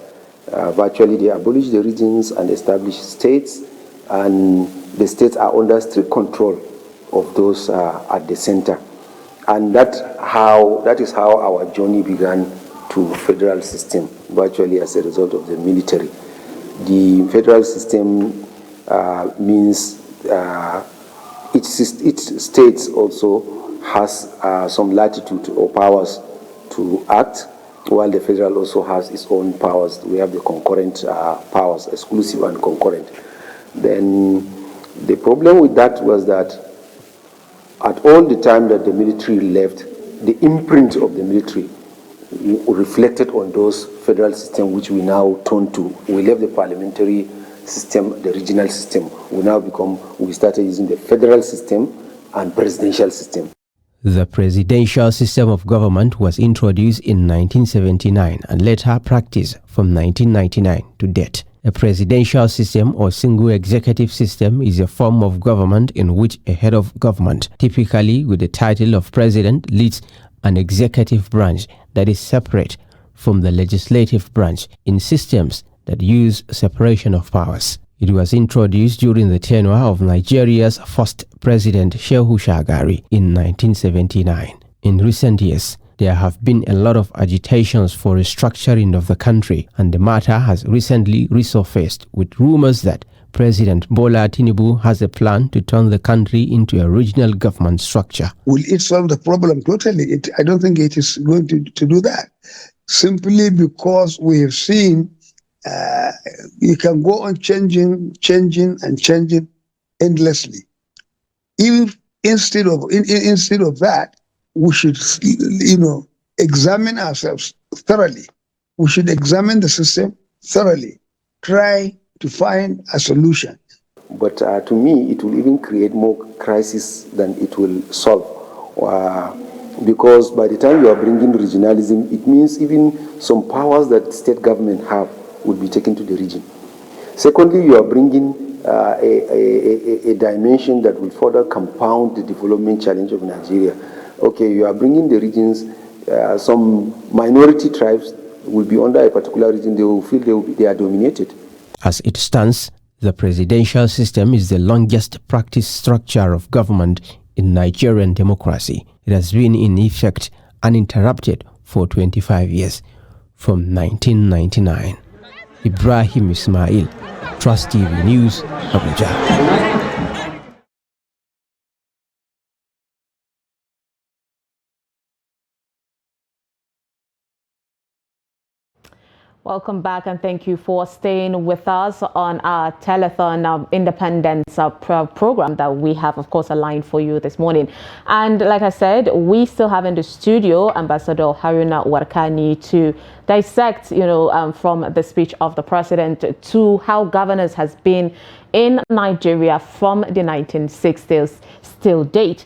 Virtually, they abolish the regions and establish states, and the states are under strict control of those at the center. And that is how our journey began to federal system, virtually as a result of the military. The federal system means each state also has some latitude or powers to act, while the federal also has its own powers. We have the concurrent powers, exclusive and concurrent. Then the problem with that was that at all the time that the military left, the imprint of the military reflected on those federal system which we now turn to. We left the parliamentary system, the regional system. We started using the federal system and presidential system. The presidential system of government was introduced in 1979 and later practiced from 1999 to date. A presidential system or single executive system is a form of government in which a head of government, typically with the title of president, leads an executive branch that is separate from the legislative branch in systems that use separation of powers. It was introduced during the tenure of Nigeria's first president, Shehu Shagari, in 1979. In recent years, There have been a lot of agitations for restructuring of the country, and the matter has recently resurfaced with rumors that President Bola Tinubu has a plan to turn the country into a regional government structure. Will it solve the problem totally? I don't think it is going to do that. Simply because we have seen you can go on changing endlessly. If instead of that, we should, examine ourselves thoroughly. We should examine the system thoroughly, try to find a solution. But to me, it will even create more crisis than it will solve. Because by the time you are bringing regionalism, it means even some powers that state government have would be taken to the region. Secondly, you are bringing a dimension that will further compound the development challenge of Nigeria. Okay, you are bringing the regions, some minority tribes will be under a particular region, they will feel they are dominated. As it stands, the presidential system is the longest practiced structure of government in Nigerian democracy. It has been in effect uninterrupted for 25 years, from 1999. Ibrahim Ismail, Trust TV News, Abuja. Welcome back, and thank you for staying with us on our telethon independence program that we have, of course, aligned for you this morning. And like I said, we still have in the studio Ambassador Haruna Warkani to dissect, from the speech of the president to how governance has been in Nigeria from the 1960s till date.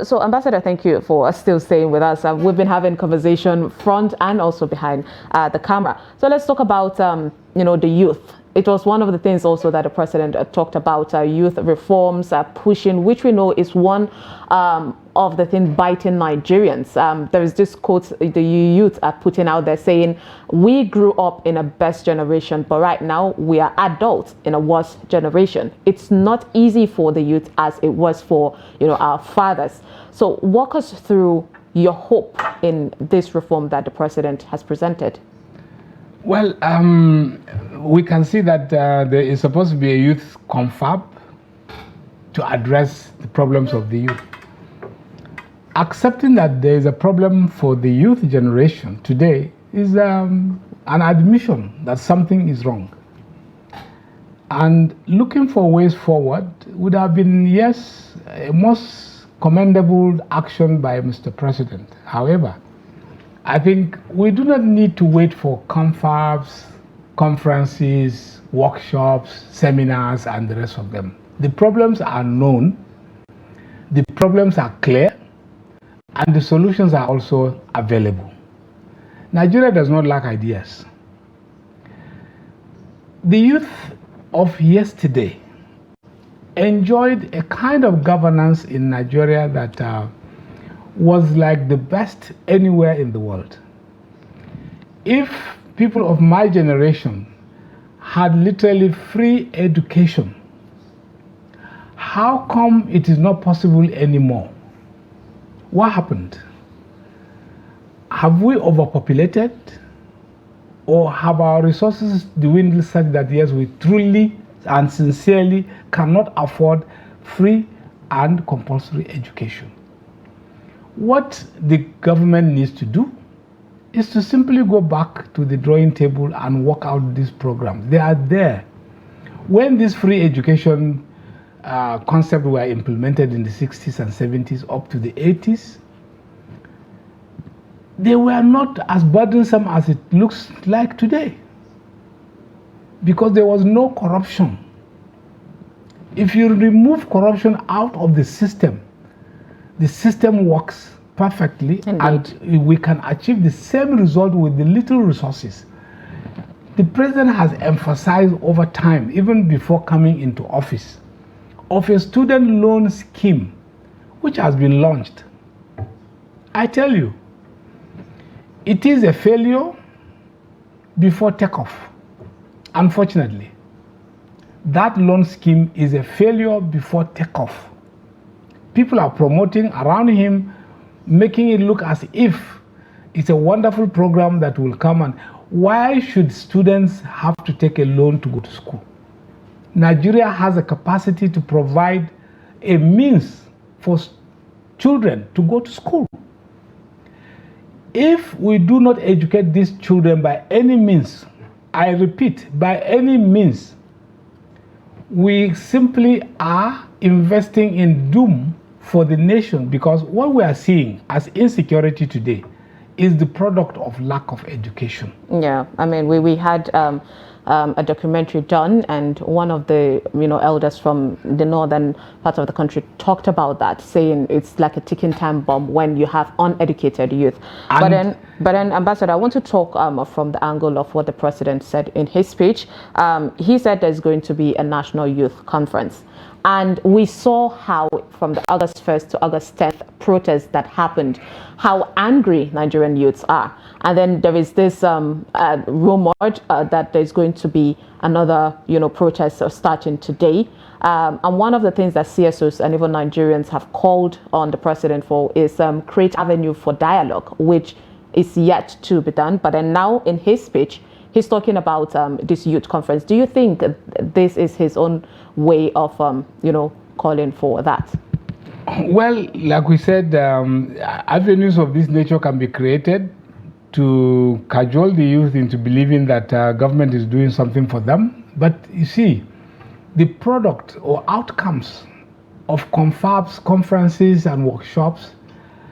So Ambassador, thank you for still staying with us. We've been having conversation front and also behind the camera. So let's talk about, the youth. It was one of the things also that the president talked about, youth reforms, pushing, which we know is one of the things biting Nigerians. There is this quote the youth are putting out there saying, we grew up in a best generation, but right now we are adults in a worse generation. It's not easy for the youth as it was for, our fathers. So walk us through your hope in this reform that the president has presented. Well, we can see that there is supposed to be a youth confab to address the problems of the youth. Accepting that there is a problem for the youth generation today is an admission that something is wrong. And looking for ways forward would have been, yes, a most commendable action by Mr. President. However, I think we do not need to wait for confabs, conferences, workshops, seminars, and the rest of them. The problems are known, the problems are clear, and the solutions are also available. Nigeria does not lack ideas. The youth of yesterday enjoyed a kind of governance in Nigeria that was like the best anywhere in the world. If people of my generation had literally free education, how come it is not possible anymore? What happened? Have we overpopulated? Or have our resources dwindled such that, yes, we truly and sincerely cannot afford free and compulsory education? What the government needs to do is to simply go back to the drawing table and work out these programs. They are there. When this free education concept were implemented in the 60s and 70s up to the 80s, they were not as burdensome as it looks like today, because there was no corruption. If you remove corruption out of the system works perfectly. Indeed. And we can achieve the same result with the little resources. The president has emphasized over time, even before coming into office, of a student loan scheme which has been launched. I tell you, it is a failure before takeoff. Unfortunately, that loan scheme is a failure before takeoff. People are promoting around him, making it look as if It's a wonderful program that will come. And why should students have to take a loan to go to school? Nigeria has a capacity to provide a means for children to go to school. If we do not educate these children by any means, I repeat, by any means, we simply are investing in doom for the nation, because what we are seeing as insecurity today is the product of lack of education. Yeah, I mean, we had a documentary done, and one of the elders from the northern part of the country talked about that, saying it's like a ticking time bomb when you have uneducated youth. And But then, Ambassador, I want to talk from the angle of what the president said in his speech. He said there's going to be a national youth conference. And we saw how from the August 1st to August 10th protests that happened, how angry Nigerian youths are. And then there is this rumor that there's going to be another, protest starting today. And one of the things that CSOs and even Nigerians have called on the president for is create avenue for dialogue, which is yet to be done. But then now in his speech, he's talking about this youth conference. Do you think this is his own way of, calling for that? well, like we said, avenues of this nature can be created to cajole the youth into believing that government is doing something for them. But you see, the product or outcomes of confabs, conferences and workshops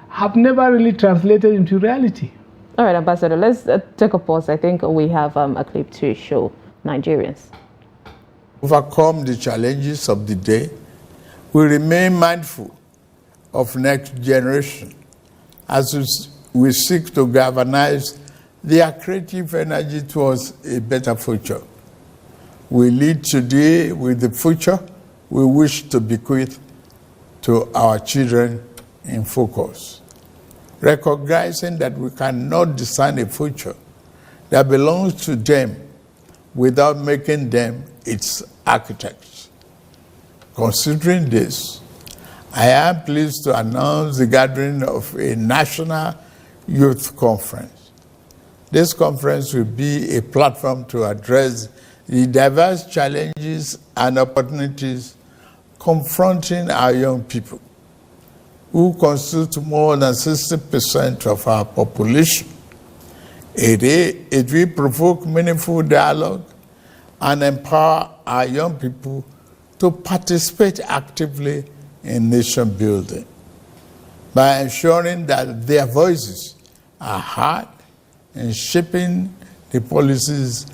have never really translated into reality. All right, Ambassador, let's take a pause. I think we have a clip to show Nigerians. Overcome the challenges of the day, we remain mindful of next generation as we seek to galvanize their creative energy towards a better future. We lead today with the future we wish to bequeath to our children in focus, recognizing that we cannot design a future that belongs to them without making them its architects. Considering this, I am pleased to announce the gathering of a national youth conference. This conference will be a platform to address the diverse challenges and opportunities confronting our young people, who constitute more than 60% of our population. It will provoke meaningful dialogue and empower our young people to participate actively in nation building by ensuring that their voices are heard in shaping the policies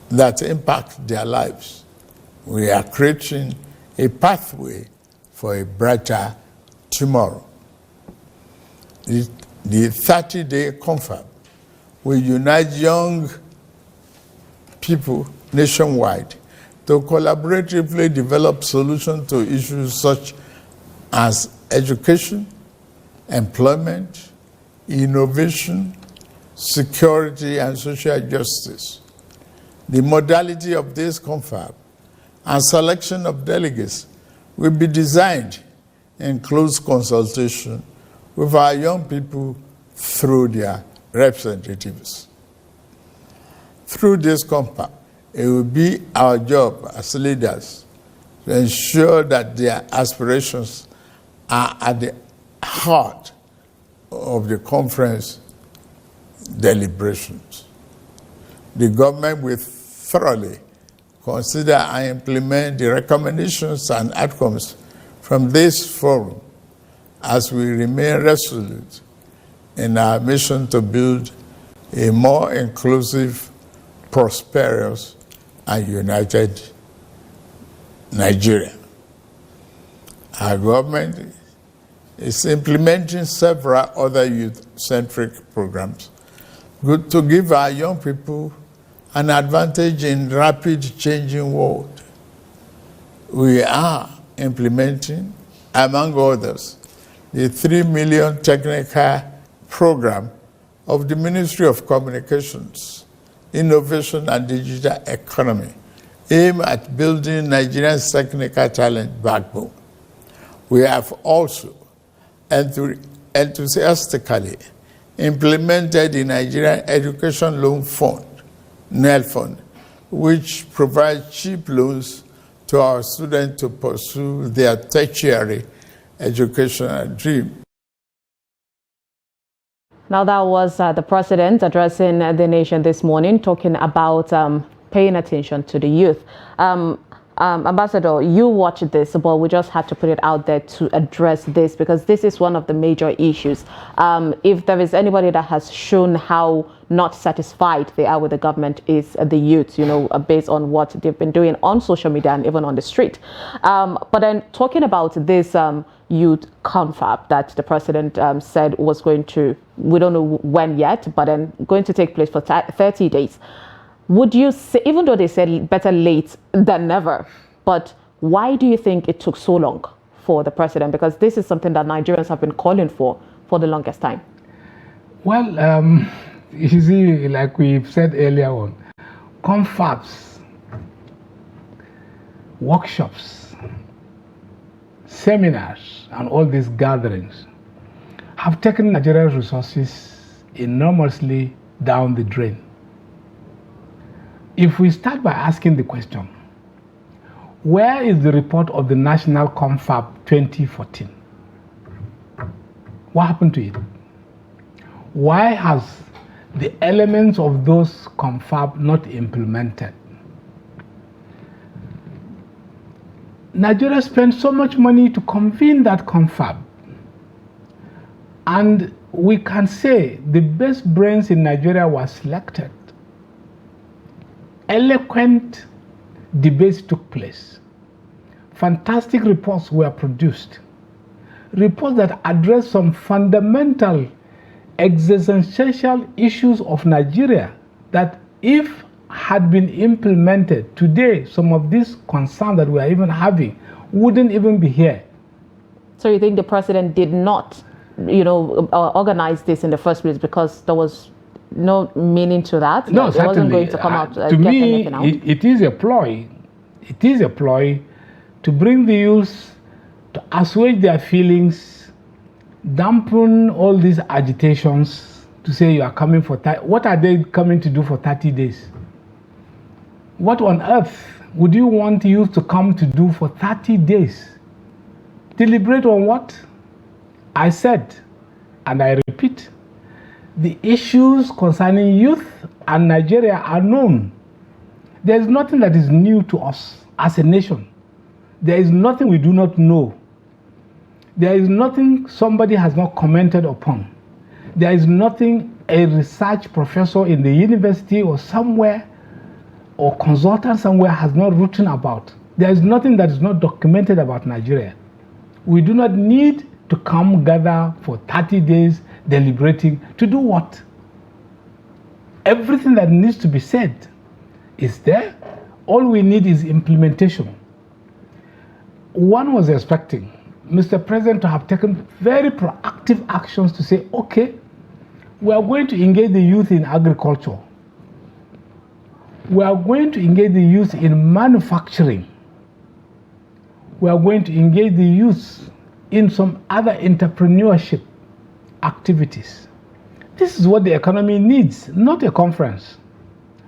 that impact their lives. We are creating a pathway for a brighter tomorrow. The 30-day confab will unite young people nationwide to collaboratively develop solutions to issues such as education, employment, innovation, security, and social justice. The modality of this confab and selection of delegates will be designed in close consultation with our young people through their representatives. Through this confab, it will be our job as leaders to ensure that their aspirations are at the heart of the conference deliberations. The government will thoroughly consider and implement the recommendations and outcomes from this forum as we remain resolute in our mission to build a more inclusive, prosperous, and united Nigeria. Our government is implementing several other youth-centric programs to give our young people an advantage in rapid changing world. We are implementing, among others, the 3 million technical program of the Ministry of Communications, Innovation and Digital Economy, aimed at building Nigeria's technical talent backbone. We have also enthusiastically implemented the Nigerian Education Loan Fund, NEL Fund, which provides cheap loans to our students to pursue their tertiary educational dream. Now, that was the president addressing the nation this morning, talking about paying attention to the youth. Ambassador, you watched this, but we just had to put it out there to address this because this is one of the major issues. If there is anybody that has shown how not satisfied they are with the government, is the youth, based on what they've been doing on social media and even on the street. But then talking about this youth confab that the president said was going to, we don't know when yet, but then going to take place for 30 days. Would you say, even though they said better late than never, but why do you think it took so long for the president? Because this is something that Nigerians have been calling for the longest time. Well, you see, like we've said earlier on, confabs, workshops, seminars, and all these gatherings have taken Nigeria's resources enormously down the drain. If we start by asking the question, where is the report of the National Confab 2014? What happened to it? Why has the elements of those confab not implemented? Nigeria spent so much money to convene that confab, and we can say the best brains in Nigeria were selected. Eloquent debates took place. Fantastic reports were produced. Reports that address some fundamental existential issues of Nigeria that, if had been implemented today, some of these concerns that we are even having wouldn't even be here. So you think the president did not, organize this in the first place because there was no meaning to that? No, certainly. It wasn't going to come out to me, it is a ploy. It is a ploy to bring the youth, to assuage their feelings, dampen all these agitations, to say you are coming for what are they coming to do for 30 days? What on earth would you want youth to come to do for 30 days? Deliberate on what? I said, and I repeat, the issues concerning youth and Nigeria are known. There is nothing that is new to us as a nation. There is nothing we do not know. There is nothing somebody has not commented upon. There is nothing a research professor in the university or somewhere or consultant somewhere has not written about. There is nothing that is not documented about Nigeria. We do not need to come gather for 30 days deliberating to do what? Everything that needs to be said is there. All we need is implementation. One was expecting Mr. President to have taken very proactive actions to say, okay, we are going to engage the youth in agriculture. We are going to engage the youth in manufacturing. We are going to engage the youth in some other entrepreneurship activities. This is what the economy needs, not a conference.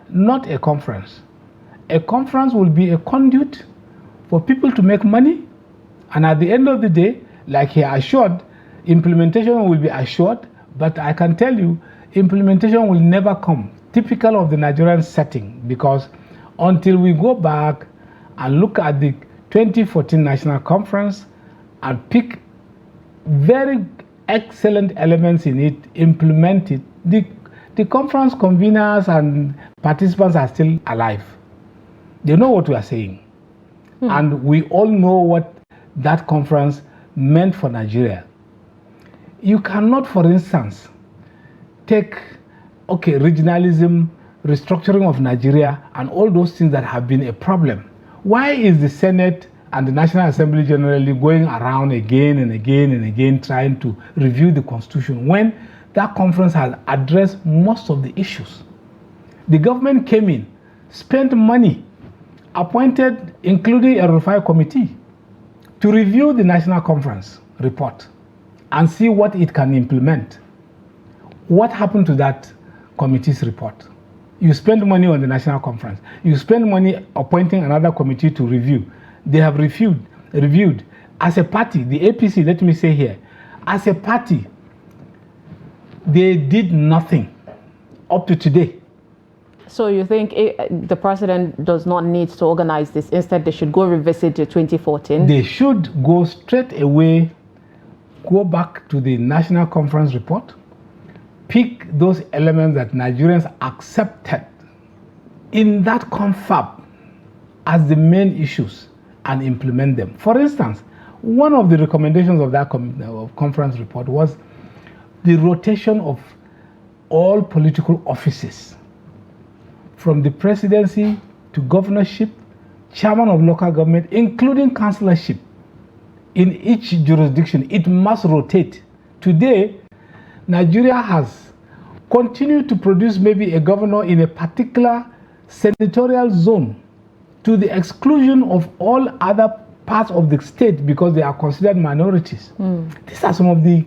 Not a conference. A conference will be a conduit for people to make money, and at the end of the day, like he assured, implementation will be assured, but I can tell you, implementation will never come. Typical of the Nigerian setting, because until we go back and look at the 2014 National Conference and pick very excellent elements in it, implement it, the conference conveners and participants are still alive. They know what we are saying. And we all know what that conference meant for Nigeria. You cannot, for instance, take, regionalism, restructuring of Nigeria, and all those things that have been a problem. Why is the Senate and the National Assembly generally going around again and again and again trying to review the Constitution when that conference has addressed most of the issues? The government came in, spent money, appointed, including a Rufai committee, to review the National Conference report and see what it can implement. What happened to that committee's report? You spend money on the national conference. You spend money appointing another committee to review. They have reviewed. As a party, the APC, let me say here, as a party, they did nothing up to today. So you think the president does not need to organize this? Instead, they should go revisit the 2014? They should go straight away, go back to the national conference report, pick those elements that Nigerians accepted in that confab as the main issues and implement them. For instance, one of the recommendations of that conference report was the rotation of all political offices, from the presidency to governorship, chairman of local government, including councillorship. In each jurisdiction, it must rotate. Today, Nigeria has continued to produce maybe a governor in a particular senatorial zone to the exclusion of all other parts of the state because they are considered minorities. These are some of the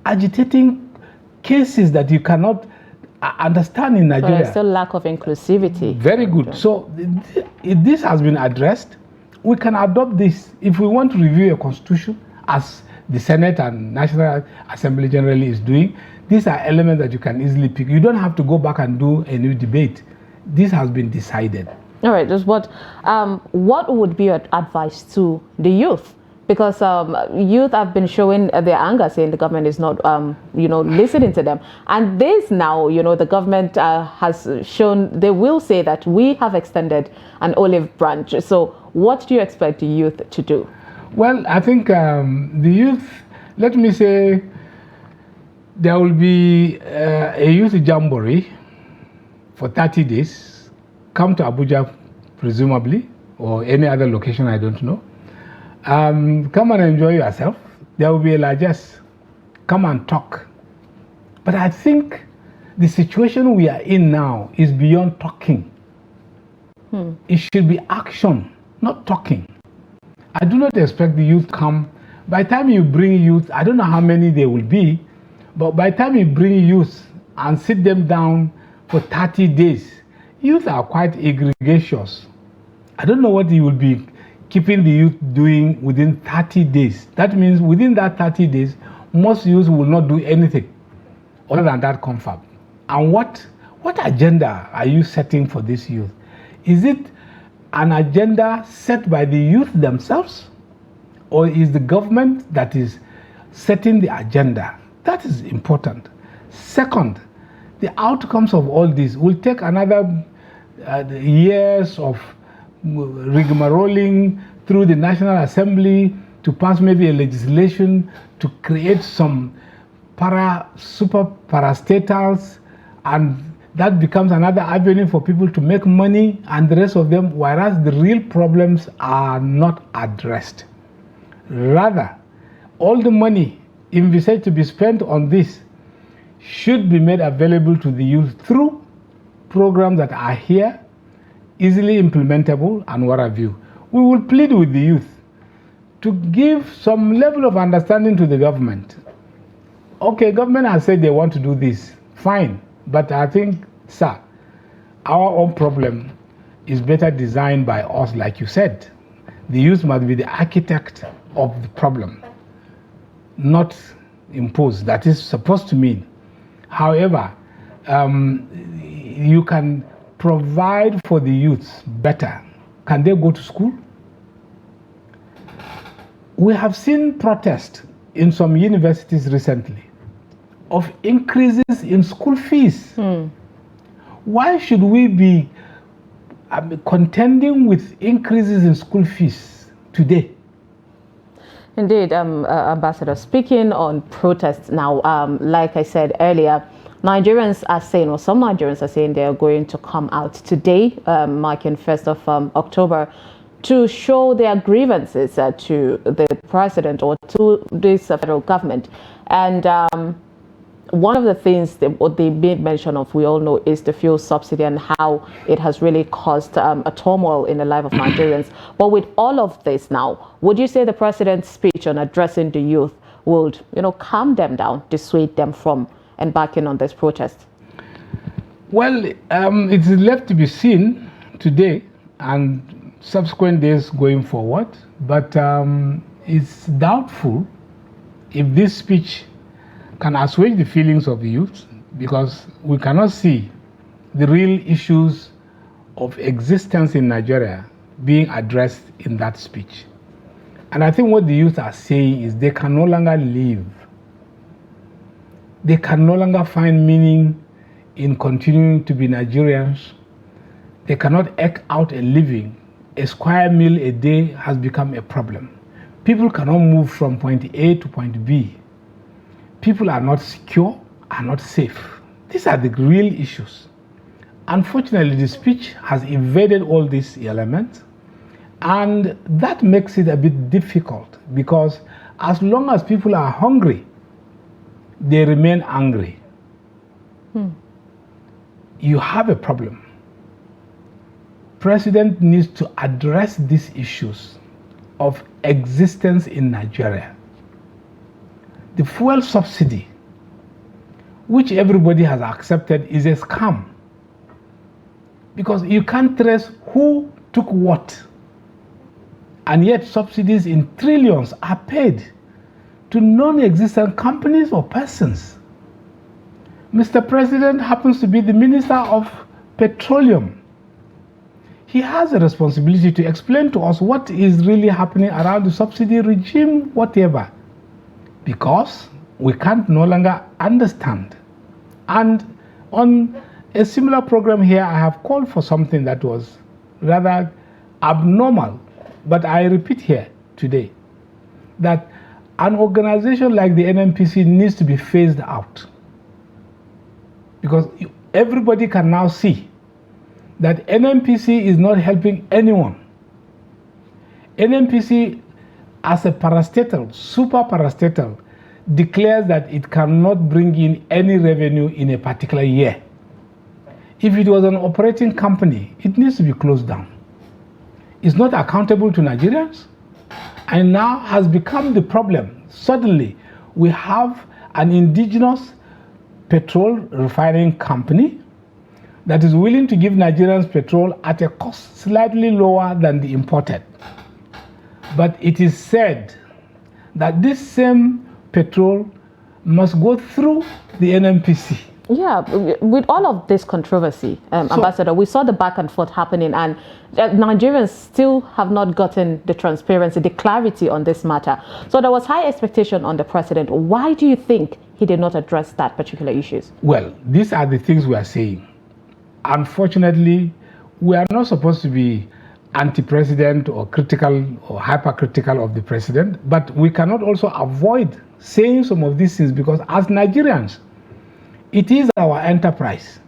agitating cases that you cannot understand in Nigeria. So there's still lack of inclusivity. Very good. So if this has been addressed, we can adopt this. If we want to review a constitution, as the Senate and National Assembly generally is doing, these are elements that you can easily pick. You don't have to go back and do a new debate. This has been decided. All right, just what would be your advice to the youth? Because youth have been showing their anger, saying the government is not, listening to them. And this now, the government has shown, they will say that we have extended an olive branch. So what do you expect the youth to do? Well, I think the youth, let me say, there will be a youth jamboree for 30 days. Come to Abuja, presumably, or any other location, I don't know. Come and enjoy yourself. There will be a largesse. Come and talk. But I think the situation we are in now is beyond talking. It should be action, not talking. I do not expect the youth come. By the time you bring youth, I don't know how many there will be, but by the time you bring youth and sit them down for 30 days, youth are quite egregious. I don't know what you will be keeping the youth doing within 30 days. That means within that 30 days, most youth will not do anything other than that confab. And what agenda are you setting for this youth? Is it an agenda set by the youth themselves? Or is the government that is setting the agenda? That is important. Second, the outcomes of all this will take another years of rigmaroling through the National Assembly to pass maybe a legislation to create some super parastatals, and that becomes another avenue for people to make money and the rest of them, whereas the real problems are not addressed. Rather, all the money envisaged to be spent on this should be made available to the youth through programs that are here, easily implementable, and what have you. We will plead with the youth to give some level of understanding to the government. Okay, government has said they want to do this, fine, but I think, sir, our own problem is better designed by us, like you said. The youth must be the architect of the problem, not imposed. That is supposed to mean. However, you can provide for the youth better. Can they go to school? We have seen protests in some universities recently of increases in school fees. Why should we be contending with increases in school fees today? Indeed, Ambassador, speaking on protests now, like I said earlier, Nigerians are saying, or some Nigerians are saying, they are going to come out today, marking 1st of October, to show their grievances to the president or to this federal government. And one of the things what they made mention of, we all know, is the fuel subsidy and how it has really caused a turmoil in the life of Nigerians. But with all of this now, would you say the president's speech on addressing the youth would, calm them down, dissuade them from embarking on this protest? Well, it's left to be seen today and subsequent days going forward, but it's doubtful if this speech can assuage the feelings of the youth, because we cannot see the real issues of existence in Nigeria being addressed in that speech. And I think what the youth are saying is they can no longer live. They can no longer find meaning in continuing to be Nigerians. They cannot eke out a living. A square meal a day has become a problem. People cannot move from point A to point B. People are not secure, are not safe. These are the real issues. Unfortunately, the speech has evaded all these elements, and that makes it a bit difficult, because as long as people are hungry, they remain angry. You have a problem. President needs to address these issues of existence in Nigeria. The fuel subsidy, which everybody has accepted, is a scam, because you can't trace who took what, and yet subsidies in trillions are paid to non-existent companies or persons. Mr. President happens to be the Minister of Petroleum. He has a responsibility to explain to us what is really happening around the subsidy regime, whatever, because we can't no longer understand. And on a similar program here, I have called for something that was rather abnormal, but I repeat here today that an organization like the NNPC needs to be phased out, because everybody can now see that NNPC is not helping anyone. NNPC, as a parastatal, super parastatal, declares that it cannot bring in any revenue in a particular year. If it was an operating company, it needs to be closed down. It's not accountable to Nigerians, and now has become the problem. Suddenly, we have an indigenous petrol refining company that is willing to give Nigerians petrol at a cost slightly lower than the imported. But it is said that this same petrol must go through the NNPC. Yeah, with all of this controversy, Ambassador, we saw the back and forth happening, and Nigerians still have not gotten the transparency, the clarity on this matter. So there was high expectation on the president. Why do you think he did not address that particular issues? Well, these are the things we are saying. Unfortunately, we are not supposed to be anti-president or critical or hypercritical of the president, but we cannot also avoid saying some of these things, because as Nigerians, it is our enterprise.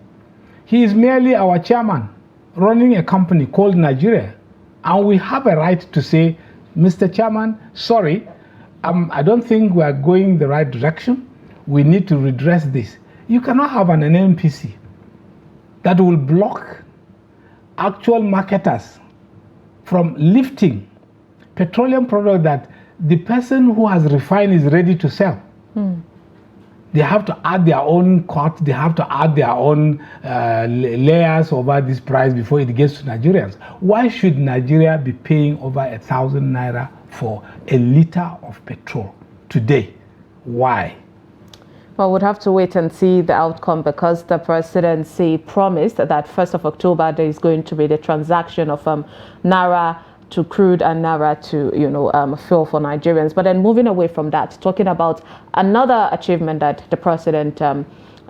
He is merely our chairman running a company called Nigeria, and we have a right to say, Mr. Chairman, sorry, I don't think we are going the right direction. We need to redress this. You cannot have an NNPC that will block actual marketers from lifting petroleum product that the person who has refined is ready to sell. They have to add their own cut, they have to add their own layers over this price before it gets to Nigerians. Why should Nigeria be paying over 1,000 naira for a liter of petrol today? Why? Well, we'll have to wait and see the outcome, because the presidency promised that 1st of October there is going to be the transaction of naira to crude and naira to, fuel for Nigerians. But then moving away from that, talking about another achievement that the president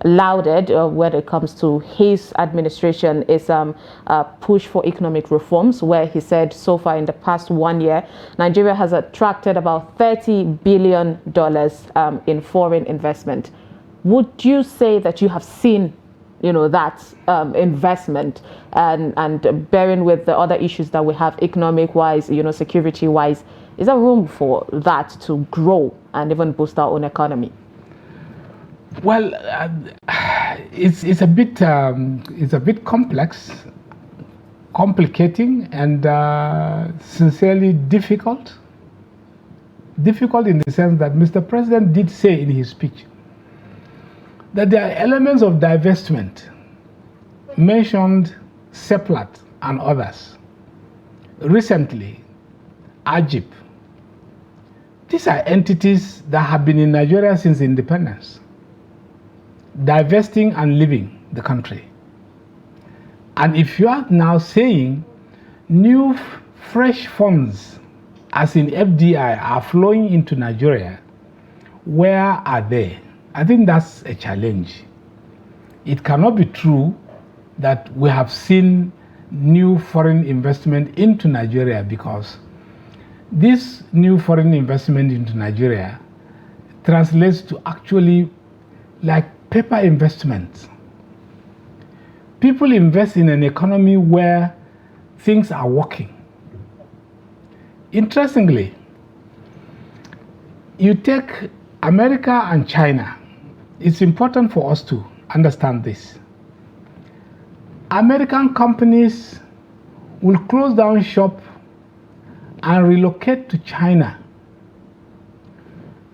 lauded when it comes to his administration is push for economic reforms, where he said so far in the past 1 year, Nigeria has attracted about $30 billion in foreign investment. Would you say that you have seen that investment, and bearing with the other issues that we have economic-wise, security-wise, is there room for that to grow and even boost our own economy? Well, it's a bit complex, complicating, and sincerely difficult. Difficult in the sense that Mr. President did say in his speech that there are elements of divestment mentioned, Seplat and others. Recently, Ajib. These are entities that have been in Nigeria since independence, divesting and leaving the country. And if you are now saying new fresh funds, as in FDI, are flowing into Nigeria, where are they? I think that's a challenge. It cannot be true that we have seen new foreign investment into Nigeria, because this new foreign investment into Nigeria translates to actually like paper investment. People invest in an economy where things are working. Interestingly, you take America and China. It's important for us to understand this. American companies will close down shop and relocate to China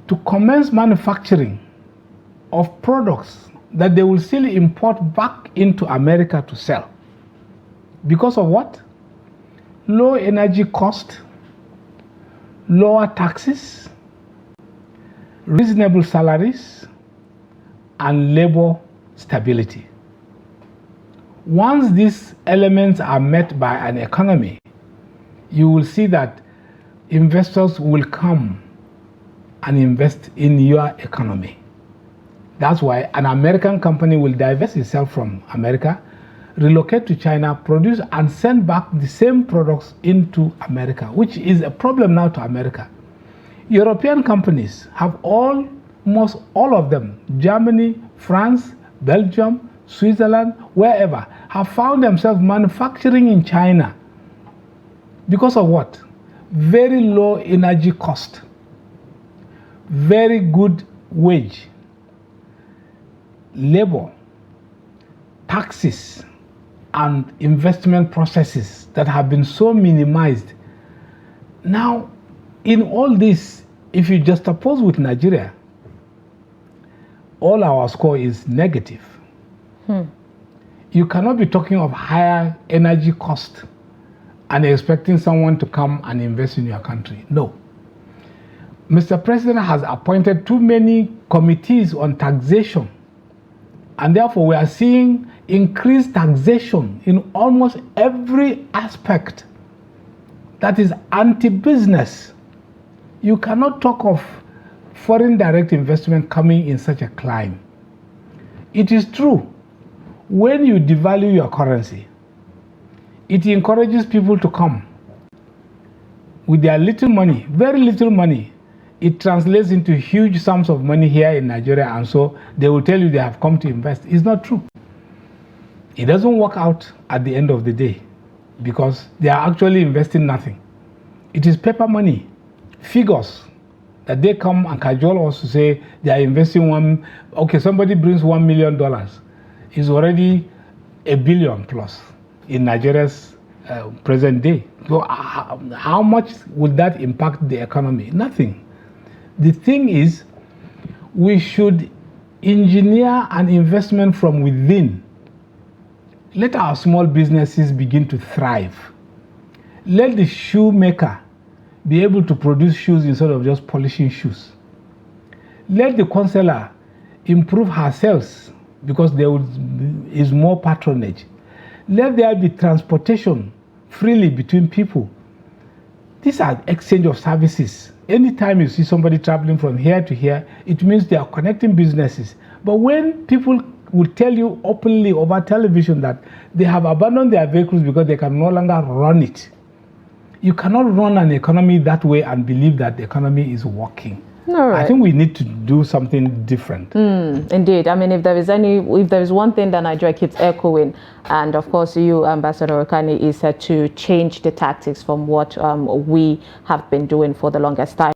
to commence manufacturing of products that they will still import back into America to sell. Because of what? Low energy cost, lower taxes, reasonable salaries, and labor stability. Once these elements are met by an economy, you will see that investors will come and invest in your economy. That's why an American company will divest itself from America, relocate to China, produce and send back the same products into America, which is a problem now to America. European companies have almost all of them, Germany, France, Belgium, Switzerland, wherever, have found themselves manufacturing in China. Because of what? Very low energy cost, very good wage, labor, taxes, and investment processes that have been so minimized. Now, in all this, if you juxtapose with Nigeria, all our score is negative. You cannot be talking of higher energy cost and expecting someone to come and invest in your country. No. Mr. President has appointed too many committees on taxation, and therefore we are seeing increased taxation in almost every aspect that is anti-business. You cannot talk of foreign direct investment coming in such a climb. It is true, when you devalue your currency, it encourages people to come with their little money, very little money. It translates into huge sums of money here in Nigeria, and so they will tell you they have come to invest. It's not true. It doesn't work out at the end of the day, because they are actually investing nothing. It is paper money, figures that they come and cajole us to say they are investing somebody brings $1 million. It's already $1 billion plus in Nigeria's present day. So how much would that impact the economy? Nothing. The thing is, we should engineer an investment from within. Let our small businesses begin to thrive. Let the shoemaker be able to produce shoes instead of just polishing shoes. Let the counselor improve her sales, because there is more patronage. Let there be transportation freely between people. These are exchange of services. Anytime you see somebody traveling from here to here, it means they are connecting businesses. But when people will tell you openly over television that they have abandoned their vehicles because they can no longer run it, you cannot run an economy that way and believe that the economy is working. Right. I think we need to do something different. Indeed. I mean, if there is one thing that Nigeria keeps echoing, and of course you, Ambassador Warkani, is to change the tactics from what we have been doing for the longest time.